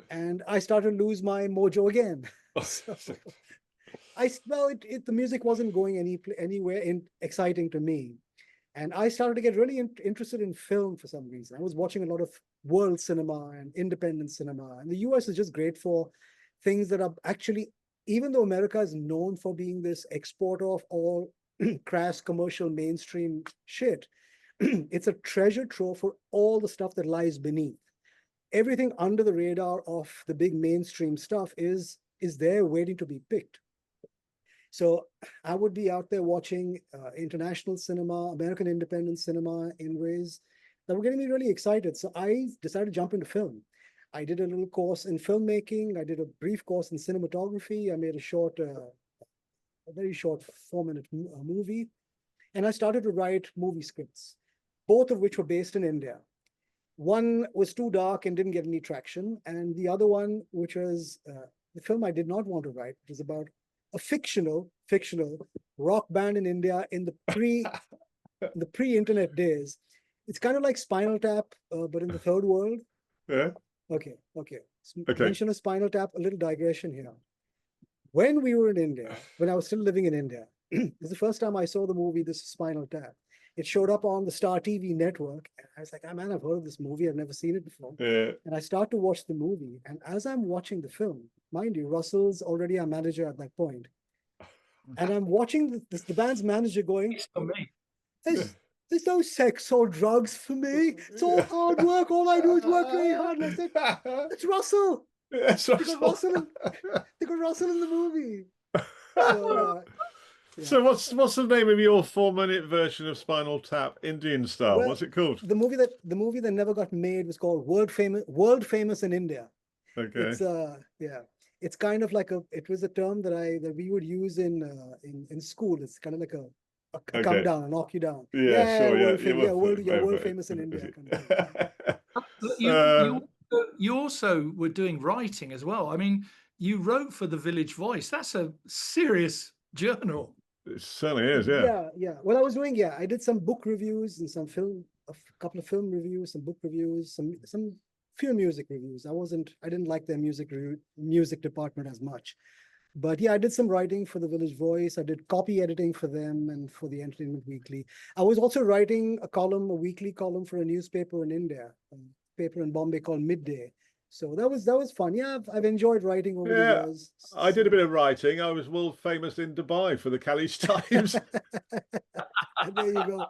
And I started to lose my mojo again. So the music wasn't going anywhere exciting to me. And I started to get really interested in film for some reason. I was watching a lot of world cinema and independent cinema. And the US is just great for things that are actually, even though America is known for being this exporter of all crass commercial mainstream shit, it's a treasure trove for all the stuff that lies beneath. Everything under the radar of the big mainstream stuff is there waiting to be picked. So I would be out there watching international cinema, American independent cinema in ways that were getting me really excited. So I decided to jump into film. I did a little course in filmmaking. I did a brief course in cinematography. I made a very short 4-minute movie. And I started to write movie scripts, both of which were based in India. One was too dark and didn't get any traction. And the other one, which was the film I did not want to write, which was about a fictional rock band in India in the pre-internet days. It's kind of like Spinal Tap, but in the third world. Yeah. Okay. Mention of Spinal Tap, a little digression here. When we were in India, when I was still living in India, this is the first time I saw the movie, this Spinal Tap. It showed up on the Star TV network. And I was like, man, I've heard of this movie. I've never seen it before. Yeah. And I start to watch the movie. And as I'm watching the film, mind you, Russell's already our manager at that point. And I'm watching the band's manager going, It's for me. There's no sex or drugs for me. It's all hard work. All I do is work really hard. And I said, it's Russell. Yes, They got Russell in the movie. So, yeah. So what's the name of your 4-minute version of Spinal Tap, Indian style? Well, what's it called? The movie that never got made was called World Famous in India. Okay. It's kind of like it was a term that we would use in school. It's kind of like a countdown, a knock you down. Yeah, sure. World famous in India. You also were doing writing as well. I mean, you wrote for the Village Voice. That's a serious journal. It certainly is, yeah. Yeah. Well, I did some book reviews and a couple of film reviews, some book reviews, some few music reviews. I didn't like their music department as much. But yeah, I did some writing for the Village Voice. I did copy editing for them and for the Entertainment Weekly. I was also writing a weekly column for a newspaper in India, a paper in Bombay called Midday. So that was fun. Yeah, I've enjoyed writing over the years. I did a bit of writing. I was world famous in Dubai for the Khaleej Times. There you go.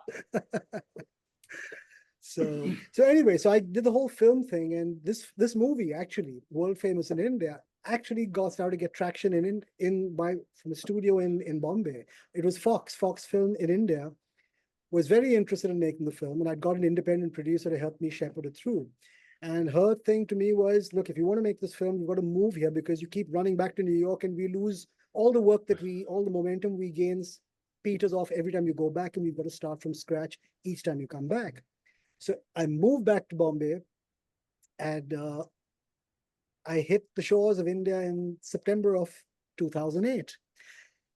So anyway, so I did the whole film thing, and this movie, actually world famous in India, actually started to get traction from a studio in Bombay. It was Fox Film in India was very interested in making the film, and I'd got an independent producer to help me shepherd it through. And her thing to me was, look, if you want to make this film, you've got to move here because you keep running back to New York and we lose all the work all the momentum we gain peters off every time you go back, and we've got to start from scratch each time you come back. So I moved back to Bombay, and I hit the shores of India in September of 2008,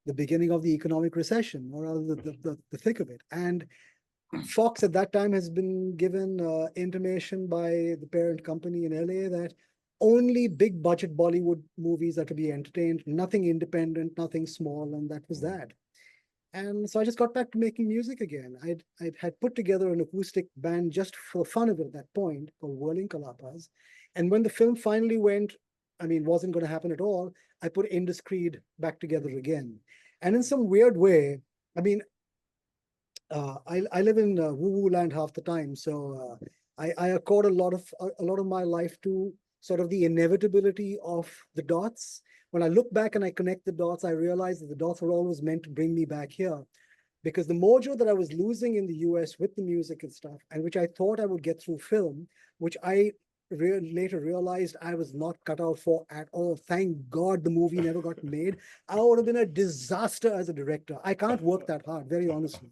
the beginning of the economic recession, or rather the thick of it. And Fox at that time has been given intimation by the parent company in LA that only big budget Bollywood movies are to be entertained, nothing independent, nothing small, and that was that. And so I just got back to making music again. I had put together an acoustic band just for fun of it at that point called Whirling Kalapas. And when the film finally wasn't going to happen at all, I put Indus Creed back together again. And in some weird way, I mean, I live in woo-woo land half the time, so I accord a lot of my life to sort of the inevitability of the dots. When I look back and I connect the dots, I realize that the dots were always meant to bring me back here, because the mojo that I was losing in the US with the music and stuff, and which I thought I would get through film, which I later realized I was not cut out for at all. Thank God the movie never got made. I would have been a disaster as a director. I can't work that hard, very honestly.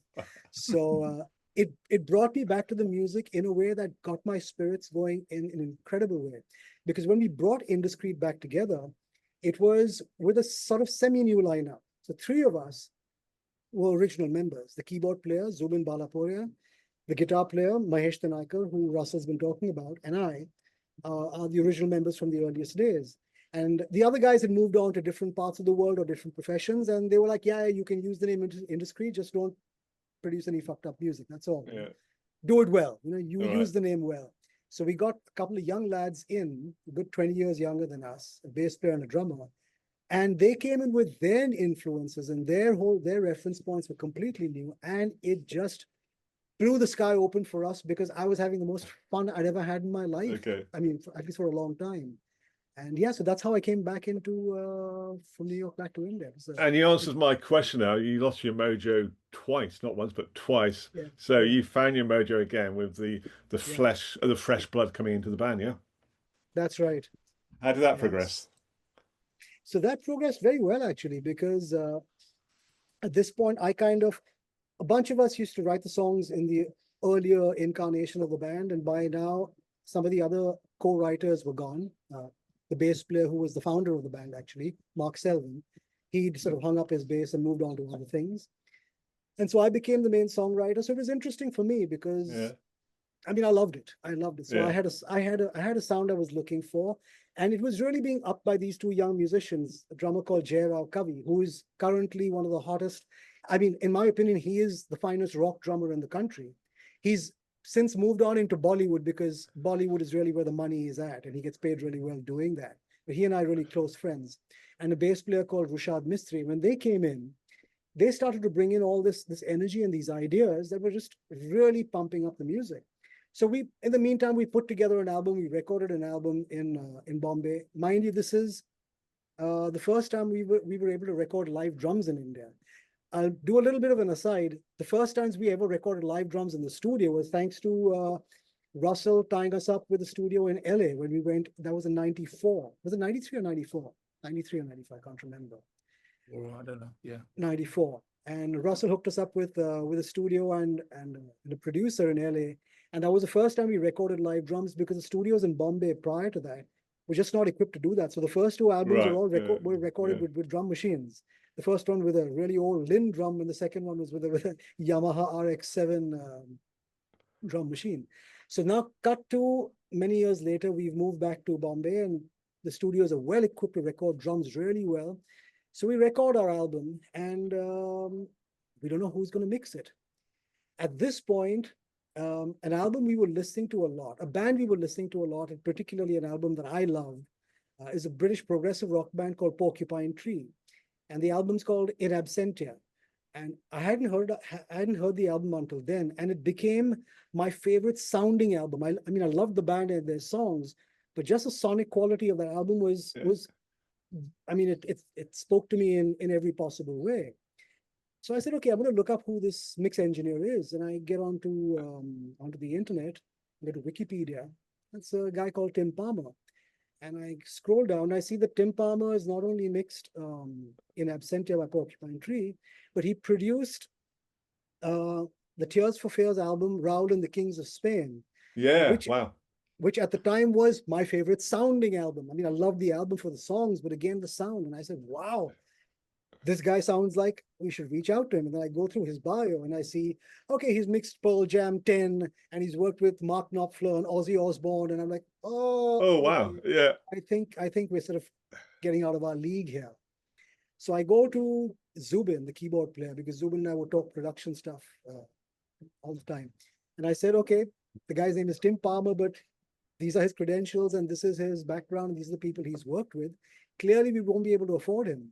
So it brought me back to the music in a way that got my spirits going in an incredible way. Because when we brought Indus Creed back together, it was with a sort of semi-new lineup. So three of us were original members: the keyboard player, Zubin Balaporia, the guitar player, Mahesh Tanaikar, who Russell's been talking about, and I are the original members from the earliest days. And the other guys had moved on to different parts of the world or different professions, and they were like, yeah, you can use the name Indus Creed, just don't produce any fucked up music, that's all. Yeah. Do it well, you All use right. the name well. So we got a couple of young lads in, a good 20 years younger than us, a bass player and a drummer, and they came in with their influences, and their reference points were completely new, and it just blew the sky open for us, because I was having the most fun I'd ever had in my life. Okay. I mean, at least for a long time. And yeah, so that's how I came back from New York back to India. So, And you answered my question now. You lost your mojo twice, not once, but twice. yeah, So yeah, you found your mojo again with the yeah, the fresh blood coming into the band, yeah? that's right. How did that Yes. progress? So that progressed very well, actually, because at this point, a bunch of us used to write the songs in the earlier incarnation of the band, and by now, some of the other co-writers were gone. The bass player, who was the founder of the band, actually, Mark Selvin, he'd sort of hung up his bass and moved on to other things. And so I became the main songwriter. So it was interesting for me because, Yeah. I mean, I loved it. I loved it. So Yeah. I had a sound I was looking for, and it was really being upped by these two young musicians, a drummer called Jai Rao Kavi, who is currently one of the hottest. I mean, in my opinion, he is the finest rock drummer in the country. He's since moved on into Bollywood, because Bollywood is really where the money is at, and he gets paid really well doing that. But he and I are really close friends. And a bass player called Rushad Mistry, when they came in, they started to bring in all this energy and these ideas that were just really pumping up the music. So in the meantime, we put together an album. We recorded an album in Bombay. Mind you, this is the first time we were able to record live drums in India. I'll do a little bit of an aside. The first times we ever recorded live drums in the studio was thanks to Russell tying us up with a studio in LA when we went. That was in 94. Was it 93 or 94? 93 or 95, I can't remember. Oh, I don't know. Yeah. 94. And Russell hooked us up with a studio and a producer in LA. And that was the first time we recorded live drums, because the studios in Bombay prior to that were just not equipped to do that. So the first two albums Right. were all were Yeah. recorded Yeah. with drum machines. The first one with a really old Linn drum, and the second one was with a Yamaha RX-7 drum machine. So now, cut to many years later, we've moved back to Bombay, and the studios are well equipped to record drums really well. So we record our album, and we don't know who's going to mix it. At this point, an album we were listening to a lot, a band we were listening to a lot, and particularly an album that I loved, is a British progressive rock band called Porcupine Tree. And the album's called In Absentia. And I hadn't heard the album until then, and it became my favorite sounding album. I mean, I loved the band and their songs, but just the sonic quality of that album was I mean, it spoke to me in every possible way. So I said, okay, I'm going to look up who this mix engineer is, and I get onto the internet, go to Wikipedia. It's a guy called Tim Palmer. And I scroll down, I see that Tim Palmer is not only mixed In Absentia by Porcupine Tree, but he produced the Tears for Fears album, Raoul and the Kings of Spain. Yeah. Which, Wow. which at the time was my favorite sounding album. I mean, I loved the album for the songs, but again, the sound. And I said, wow, this guy sounds like we should reach out to him. And then I go through his bio and I see, okay, he's mixed Pearl Jam 10 and he's worked with Mark Knopfler and Ozzy Osbourne. And I'm like, oh wow, okay, yeah. I think we're sort of getting out of our league here. So I go to Zubin, the keyboard player, because Zubin and I would talk production stuff all the time. And I said, okay, the guy's name is Tim Palmer, but these are his credentials and this is his background. These are the people he's worked with. Clearly, we won't be able to afford him.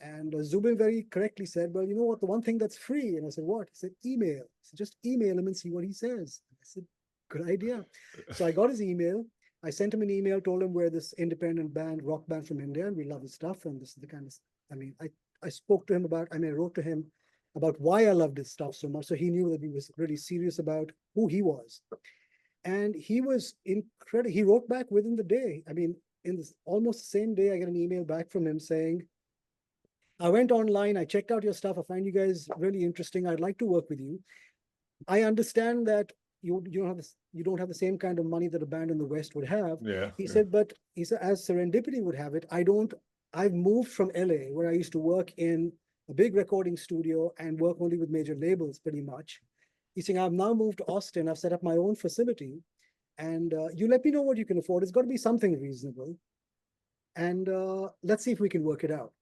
And Zubin very correctly said, well, you know what, the one thing that's free. And I said, what? He said, email. I said, just email him and see what he says. I said, good idea. So I got his email. I sent him an email, told him we're this independent band, rock band from India, and we love his stuff. And this is the kind of, I spoke to him about, I wrote to him about why I loved his stuff so much. So he knew that he was really serious about who he was. And he was incredible. He wrote back within the day. I mean, in this almost the same day, I get an email back from him saying, I went online, I checked out your stuff. I find you guys really interesting. I'd like to work with you. I understand that you don't have the same kind of money that a band in the West would have. Yeah. He said, but he said, as serendipity would have it, I've moved from LA, where I used to work in a big recording studio and work only with major labels pretty much. He's saying, I've now moved to Austin. I've set up my own facility. And you let me know what you can afford. It's got to be something reasonable. And let's see if we can work it out.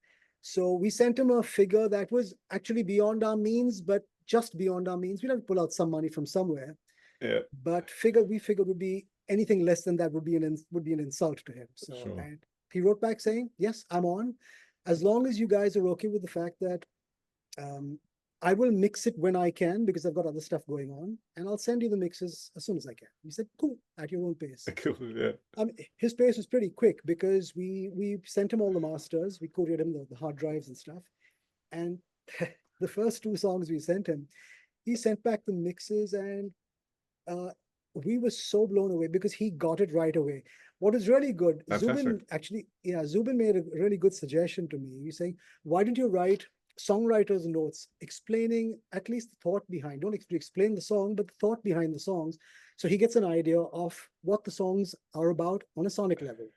So we sent him a figure that was actually beyond our means, but just beyond our means. We'd have to pull out some money from somewhere. Yeah. But we figured would be anything less than that would be an insult to him. So Sure. And he wrote back saying, yes, I'm on. As long as you guys are okay with the fact that I will mix it when I can, because I've got other stuff going on, and I'll send you the mixes as soon as I can. He said, cool, at your own pace. Cool, yeah. His pace was pretty quick because we sent him all the masters. We couriered him the hard drives and stuff. And the first 2 songs we sent him, he sent back the mixes, and we were so blown away because he got it right away. What is really good, Fantastic. Zubin made a really good suggestion to me. He's saying, why don't you write songwriter's notes explaining at least the thought behind, don't explain the song, but the thought behind the songs. So he gets an idea of what the songs are about on a sonic level,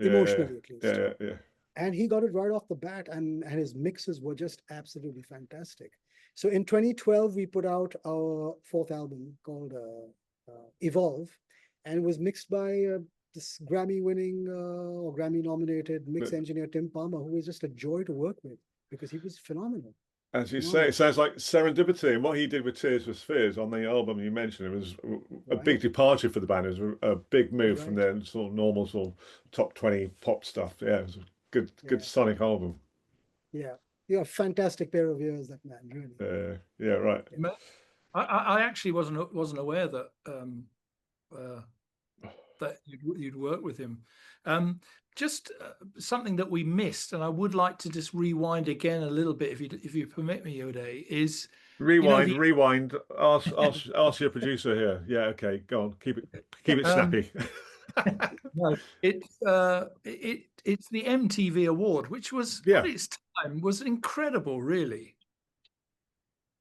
emotionally at least. Yeah. And he got it right off the bat, and his mixes were just absolutely fantastic. So in 2012, we put out our 4th album called Evolve, and it was mixed by this Grammy-winning or Grammy-nominated mix engineer, Tim Palmer, who is just a joy to work with because he was phenomenal. As you say, it sounds like serendipity. And what he did with Tears for Fears on the album you mentioned, it was a big departure for the band. It was a big move from their sort of normal sort of top 20 pop stuff. Yeah, it was a good sonic album. Yeah, fantastic pair of ears, that man, really. Yeah, right. I actually wasn't aware that that you'd work with him. Just something that we missed, and I would like to just rewind again a little bit, if you permit me, Uday, is rewind. Ask your producer here. Yeah, okay, go on. Keep it snappy. No, it's the MTV Award, which was at its time was incredible, really.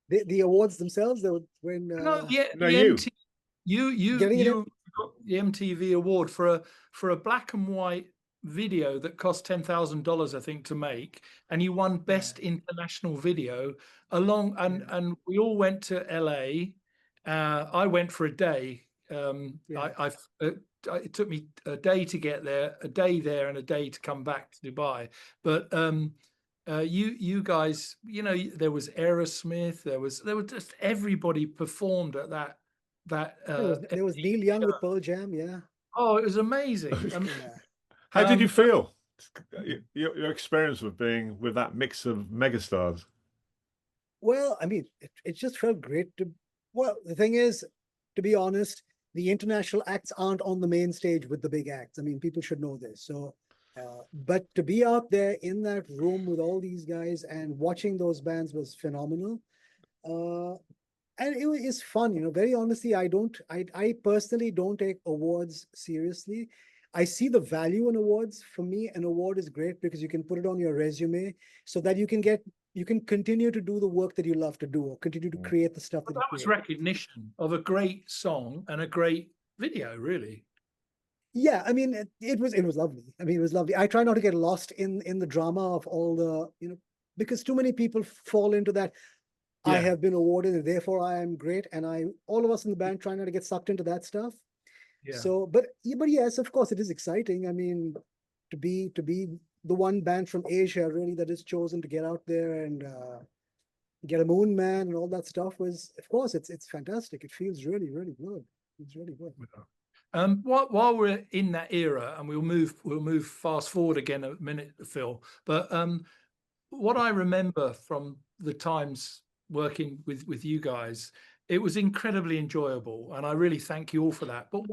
The awards themselves, they were when you got the MTV Award for a black and white video that cost $10,000, I think, to make, and you won Best International Video and we all went to LA. I went for a day. It took me a day to get there, a day there, and a day to come back to Dubai. But you guys, there was Aerosmith, there was just everybody performed at that. There was Neil Young with Pearl Jam. Yeah. Oh, it was amazing. How did you feel? Your experience of being with that mix of megastars? Well, I mean, it just felt great well, the thing is, to be honest, the international acts aren't on the main stage with the big acts. I mean, people should know this. So, but to be out there in that room with all these guys and watching those bands was phenomenal. And it is fun, very honestly, I personally don't take awards seriously. I see the value in awards. For me, an award is great because you can put it on your resume so that you can continue to do the work that you love to do, or continue to create the stuff that was recognition of a great song and a great video, really. Yeah, I mean, it was lovely. I mean, it was lovely. I try not to get lost in the drama of all the, because too many people fall into that. I Yeah. have been awarded, and therefore I am great. And all of us in the band try not to get sucked into that stuff. Yeah. So, but yes, of course, it is exciting. I mean, to be the one band from Asia really that is chosen to get out there and get a moon man and all that stuff was, of course, it's fantastic. It feels really, really good. It's really good. While we're in that era, and we'll move fast forward again a minute, Phil. But what I remember from the times working with you guys, it was incredibly enjoyable, and I really thank you all for that. But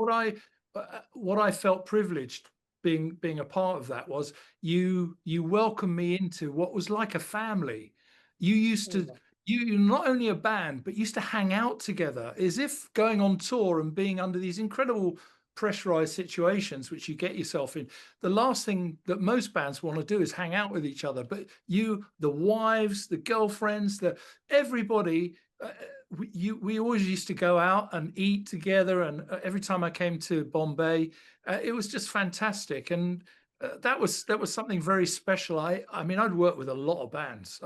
what I felt privileged being a part of that was you welcomed me into what was like a family. You used to. You're not only a band, but used to hang out together as if going on tour and being under these incredible pressurized situations which you get yourself in. The last thing that most bands want to do is hang out with each other. But you, the wives, the girlfriends, everybody, we always used to go out and eat together. And every time I came to Bombay, it was just fantastic. And that was something very special. I mean, I'd worked with a lot of bands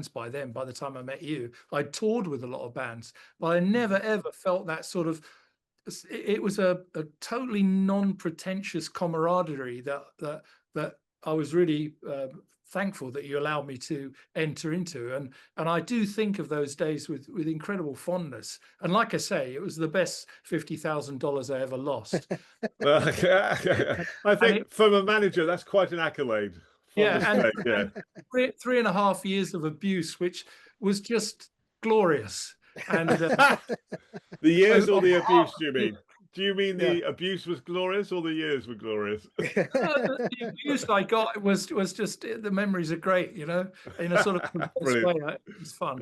by then. By the time I met you, I toured with a lot of bands, but I never ever felt that sort of. It was a totally non-pretentious camaraderie that I was really thankful that you allowed me to enter into, and I do think of those days with incredible fondness. And like I say, it was the best $50,000 I ever lost. I think from a manager, that's quite an accolade. Yeah, and 3.5 years of abuse, which was just glorious. And the years or the abuse, do you mean? Do you mean the abuse was glorious or the years were glorious? The abuse I got was just, the memories are great, in a sort of way. It's fun.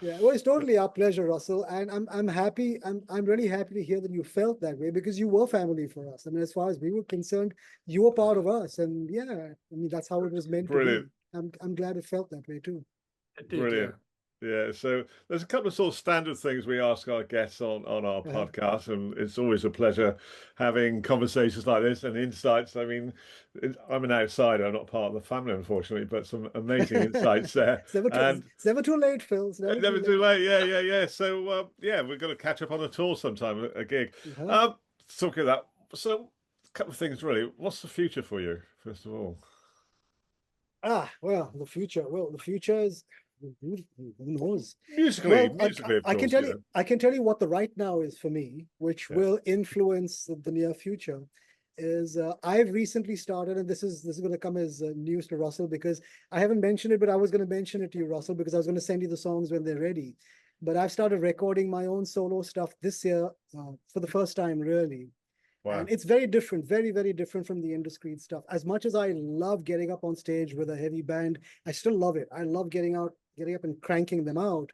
Yeah, well, it's totally our pleasure, Russell, and I'm happy. I'm really happy to hear that you felt that way, because you were family for us. I mean, as far as we were concerned, you were part of us, and yeah, I mean that's how it was meant to be. I'm glad it felt that way too. It did, brilliant. Yeah, so there's a couple of sort of standard things we ask our guests on our podcast, and it's always a pleasure having conversations like this and insights. I mean, I'm an outsider, I'm not part of the family, unfortunately, but some amazing insights there. It's never too late, Phil. It's never too late. Yeah. So we're going to catch up on a tour sometime, a gig. Talking of that, so a couple of things really. What's the future for you, first of all? Well, the future. Well, the future is. Who knows? Musically, I can tell you. I can tell you what the right now is for me, which will influence the near future. Is I've recently started, and this is going to come as news to Russell, because I haven't mentioned it, but I was going to mention it to you, Russell, because I was going to send you the songs when they're ready. But I've started recording my own solo stuff this year for the first time, really. Wow. And it's very different, very, very different from the Indus Creed stuff. As much as I love getting up on stage with a heavy band, I still love it. I love getting up and cranking them out.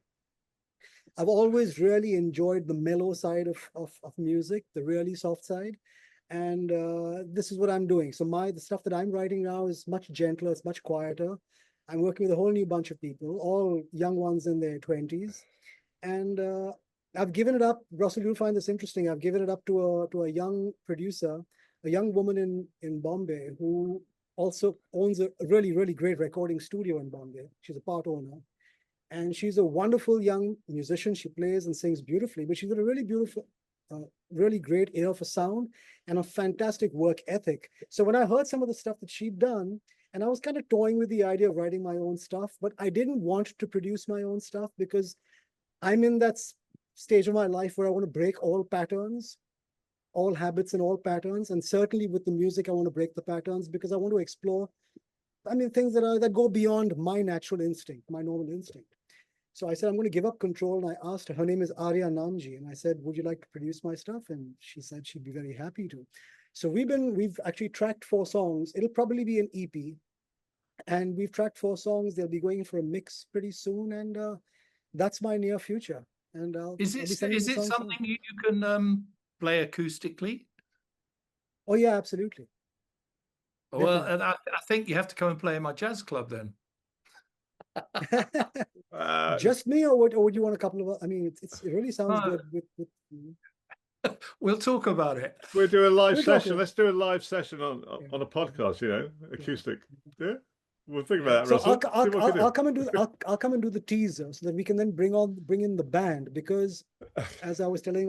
I've always really enjoyed the mellow side of music, the really soft side. And this is what I'm doing. So the stuff that I'm writing now is much gentler, it's much quieter. I'm working with a whole new bunch of people, all young ones in their 20s. And I've given it up. Russell, you'll find this interesting. I've given it up to a young producer, a young woman in Bombay who also owns a really, really great recording studio in Bombay. She's a part owner. And she's a wonderful young musician. She plays and sings beautifully, but she's got a really beautiful, really great ear for sound and a fantastic work ethic. So when I heard some of the stuff that she'd done, and I was kind of toying with the idea of writing my own stuff, but I didn't want to produce my own stuff because I'm in that stage of my life where I want to break all patterns, all habits and all patterns. And certainly with the music, I want to break the patterns because I want to explore, things that go beyond my natural instinct, my normal instinct. So I said, I'm going to give up control. And I asked her name is Arya Namji. And I said, would you like to produce my stuff? And she said she'd be very happy to. So we've actually tracked 4 songs. It'll probably be an EP. And we've tracked 4 songs. They'll be going for a mix pretty soon. And that's my near future. And is it something you can play acoustically? Oh yeah, absolutely. Well, I think you have to come and play in my jazz club then. Just me, or would you want a couple of? It really sounds good. We'll talk about it. We'll do a live We'll session. talk. Let's do a live session on Yeah. a podcast. You know, acoustic. Yeah, we'll think Yeah. about that, So Russell. See what we can I'll do. come and do I'll come and do the teaser so that we can then bring in the band, because as I was telling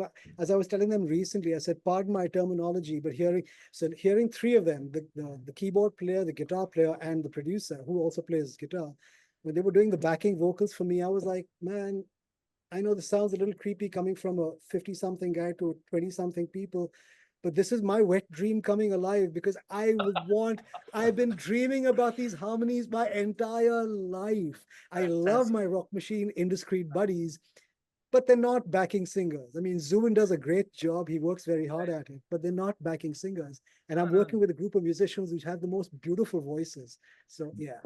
them recently, I said, pardon my terminology, but hearing three of them, the keyboard player, the guitar player, and the producer who also plays guitar, when they were doing the backing vocals for me, I was like, man, I know this sounds a little creepy coming from a 50-something guy to 20-something people, but this is my wet dream coming alive, because I've been dreaming about these harmonies my entire life. I love my Rock Machine Indus Creed buddies, but they're not backing singers. I mean, Zubin does a great job. He works very hard at it, but they're not backing singers. And I'm working with a group of musicians which have the most beautiful voices. So yeah,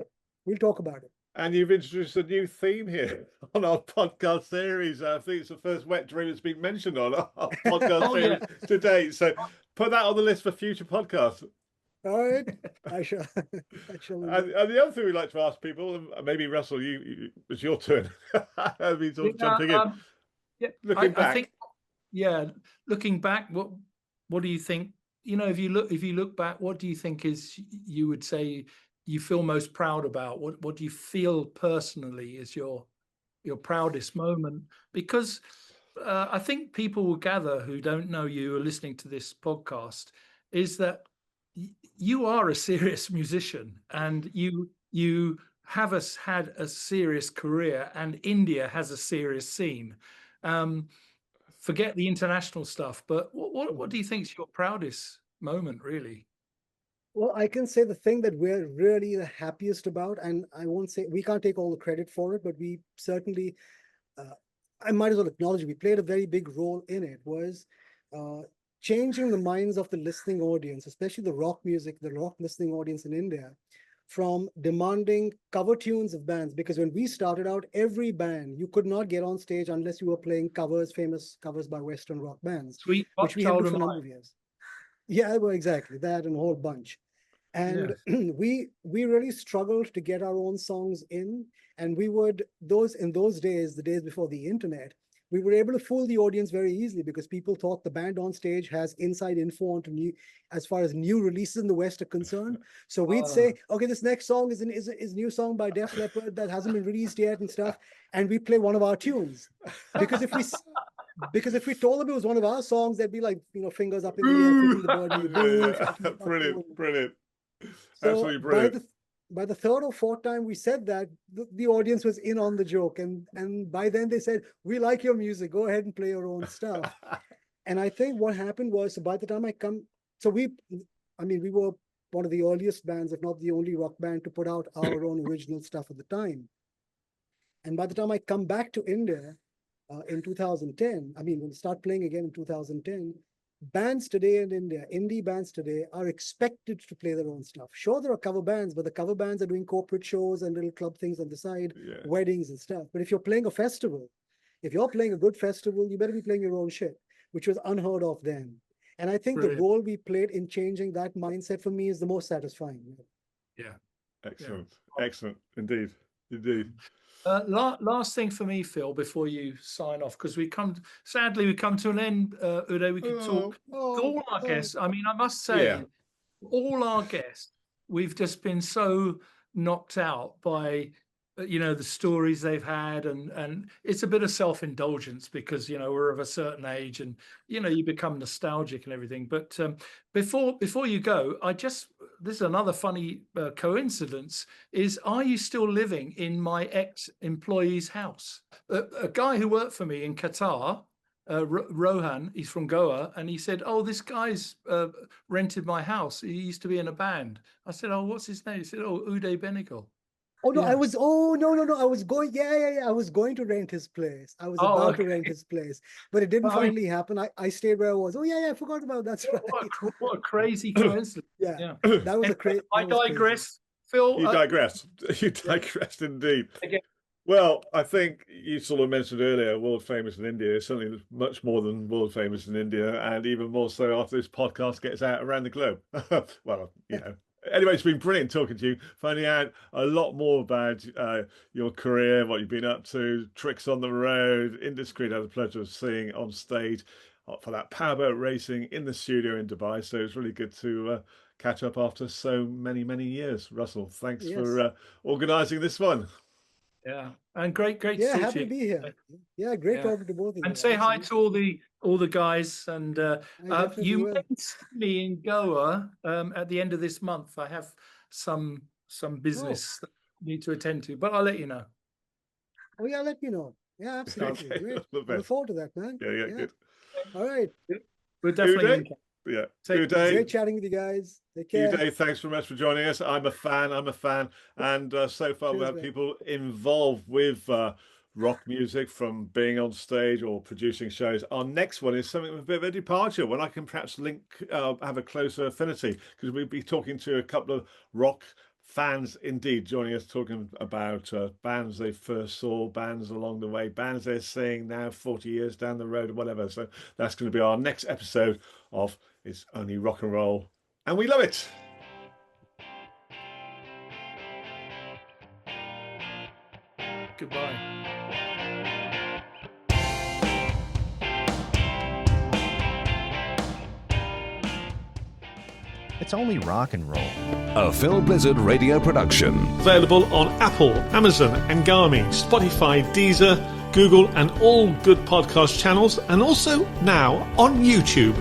we'll talk about it. And you've introduced a new theme here on our podcast series. I think it's the first wet dream that's been mentioned on our podcast series to date. So put that on the list for future podcasts. All right, I shall. And the other thing we like to ask people, and maybe Russell, it's your turn. I've been sort of jumping in. Yeah, Looking back. I think, looking back, what do you think? You know, if you look back, what do you think you would say you feel most proud about? What do you feel personally is your proudest moment? Because I think people will gather who don't know you or listening to this podcast is that you are a serious musician, and you have had a serious career, and India has a serious scene. Forget the international stuff, but what do you think is your proudest moment, really? Well, I can say the thing that we're really the happiest about, and I won't say we can't take all the credit for it, but we certainly, I might as well acknowledge we played a very big role in it, was changing the minds of the listening audience, especially the rock listening audience in India, from demanding cover tunes of bands. Because when we started out, every band, you could not get on stage unless you were playing famous covers by Western rock bands, Sweet which we had for a number of years. Yeah, well, exactly, that and a whole bunch. And we really struggled to get our own songs in. And we would, in those days, the days before the internet, we were able to fool the audience very easily, because people thought the band on stage has inside info onto as far as new releases in the West are concerned. So we'd say, okay, this next song is a new song by Def Leppard that hasn't been released yet and stuff. And we play one of our tunes. Because if we told them it was one of our songs, they'd be like, fingers up in the air, flipping the bird. Brilliant. So absolutely brilliant. By the third or fourth time we said that, the audience was in on the joke, and by then they said, we like your music, go ahead and play your own stuff. And I think what happened was, so by the time we were one of the earliest bands, if not the only rock band, to put out our own original stuff at the time. And by the time I come back to India in 2010, when we start playing again in 2010, bands today in India, indie bands today, are expected to play their own stuff. Sure, there are cover bands, but the cover bands are doing corporate shows and little club things on the side, weddings and stuff. But if you're playing a festival, if you're playing a good festival, you better be playing your own shit, which was unheard of then. And I think the role we played in changing that mindset for me is the most satisfying. Yeah. Excellent. Indeed. Last thing for me, Phil, before you sign off, because sadly we come to an end. Uday, we could talk to all our guests. I must say, all our guests, we've just been so knocked out by the stories they've had, and it's a bit of self-indulgence, because we're of a certain age, and you become nostalgic and everything. But before you go, this is another funny coincidence, is, are you still living in my ex-employee's house? A guy who worked for me in Qatar, Rohan, he's from Goa, and he said, oh, this guy's rented my house, he used to be in a band. I said, oh, what's his name? He said, oh, Uday Benegal. Oh no, I was I was going, I was going to rent his place. I was about to rent his place, but it didn't finally happen. I stayed where I was. Oh yeah, I forgot about that. That's right. What a crazy coincidence. That was a crazy. I digress. Phil, you digress. You digressed indeed. Again. Well, I think you sort of mentioned earlier, world famous in India. Certainly much more than world famous in India, and even more so after this podcast gets out around the globe. Well, Anyway, it's been brilliant talking to you, finding out a lot more about your career, what you've been up to, tricks on the road. Indus Creed, I had the pleasure of seeing on stage. for that powerboat racing in the studio in Dubai. So it's really good to catch up after so many years. Russell, thanks for organising this one. Yeah, and great to Yeah, talk happy to to be here. Yeah, great talking to both of you. And say hi to all the guys. And you may see me in Goa at the end of this month. I have some business that I need to attend to, but I'll let you know. Oh yeah, let me know. Yeah, absolutely. Okay, Great. the best. Look forward to that, man. Yeah, good. All right. We're definitely Yeah. Uday. Great chatting with you guys. Take care. Uday, thanks very much for joining us. I'm a fan. And so far, we have people involved with rock music, from being on stage or producing shows. Our next one is something with a bit of a departure, when I can perhaps have a closer affinity, because we'll be talking to a couple of rock fans indeed, joining us, talking about bands they first saw, bands along the way, bands they're seeing now 40 years down the road or whatever. So that's going to be our next episode of It's Only Rock and Roll, and we love it. Goodbye. It's Only Rock and Roll, a Phil Blizzard radio production. Available on Apple, Amazon, Angami, Spotify, Deezer, Google, and all good podcast channels, and also now on YouTube.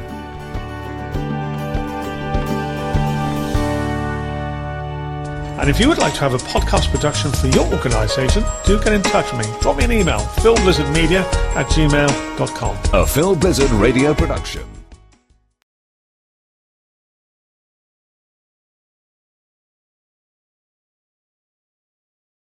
And if you would like to have a podcast production for your organisation, do get in touch with me. Drop me an email, philblizzardmedia@gmail.com. A Phil Blizzard radio production.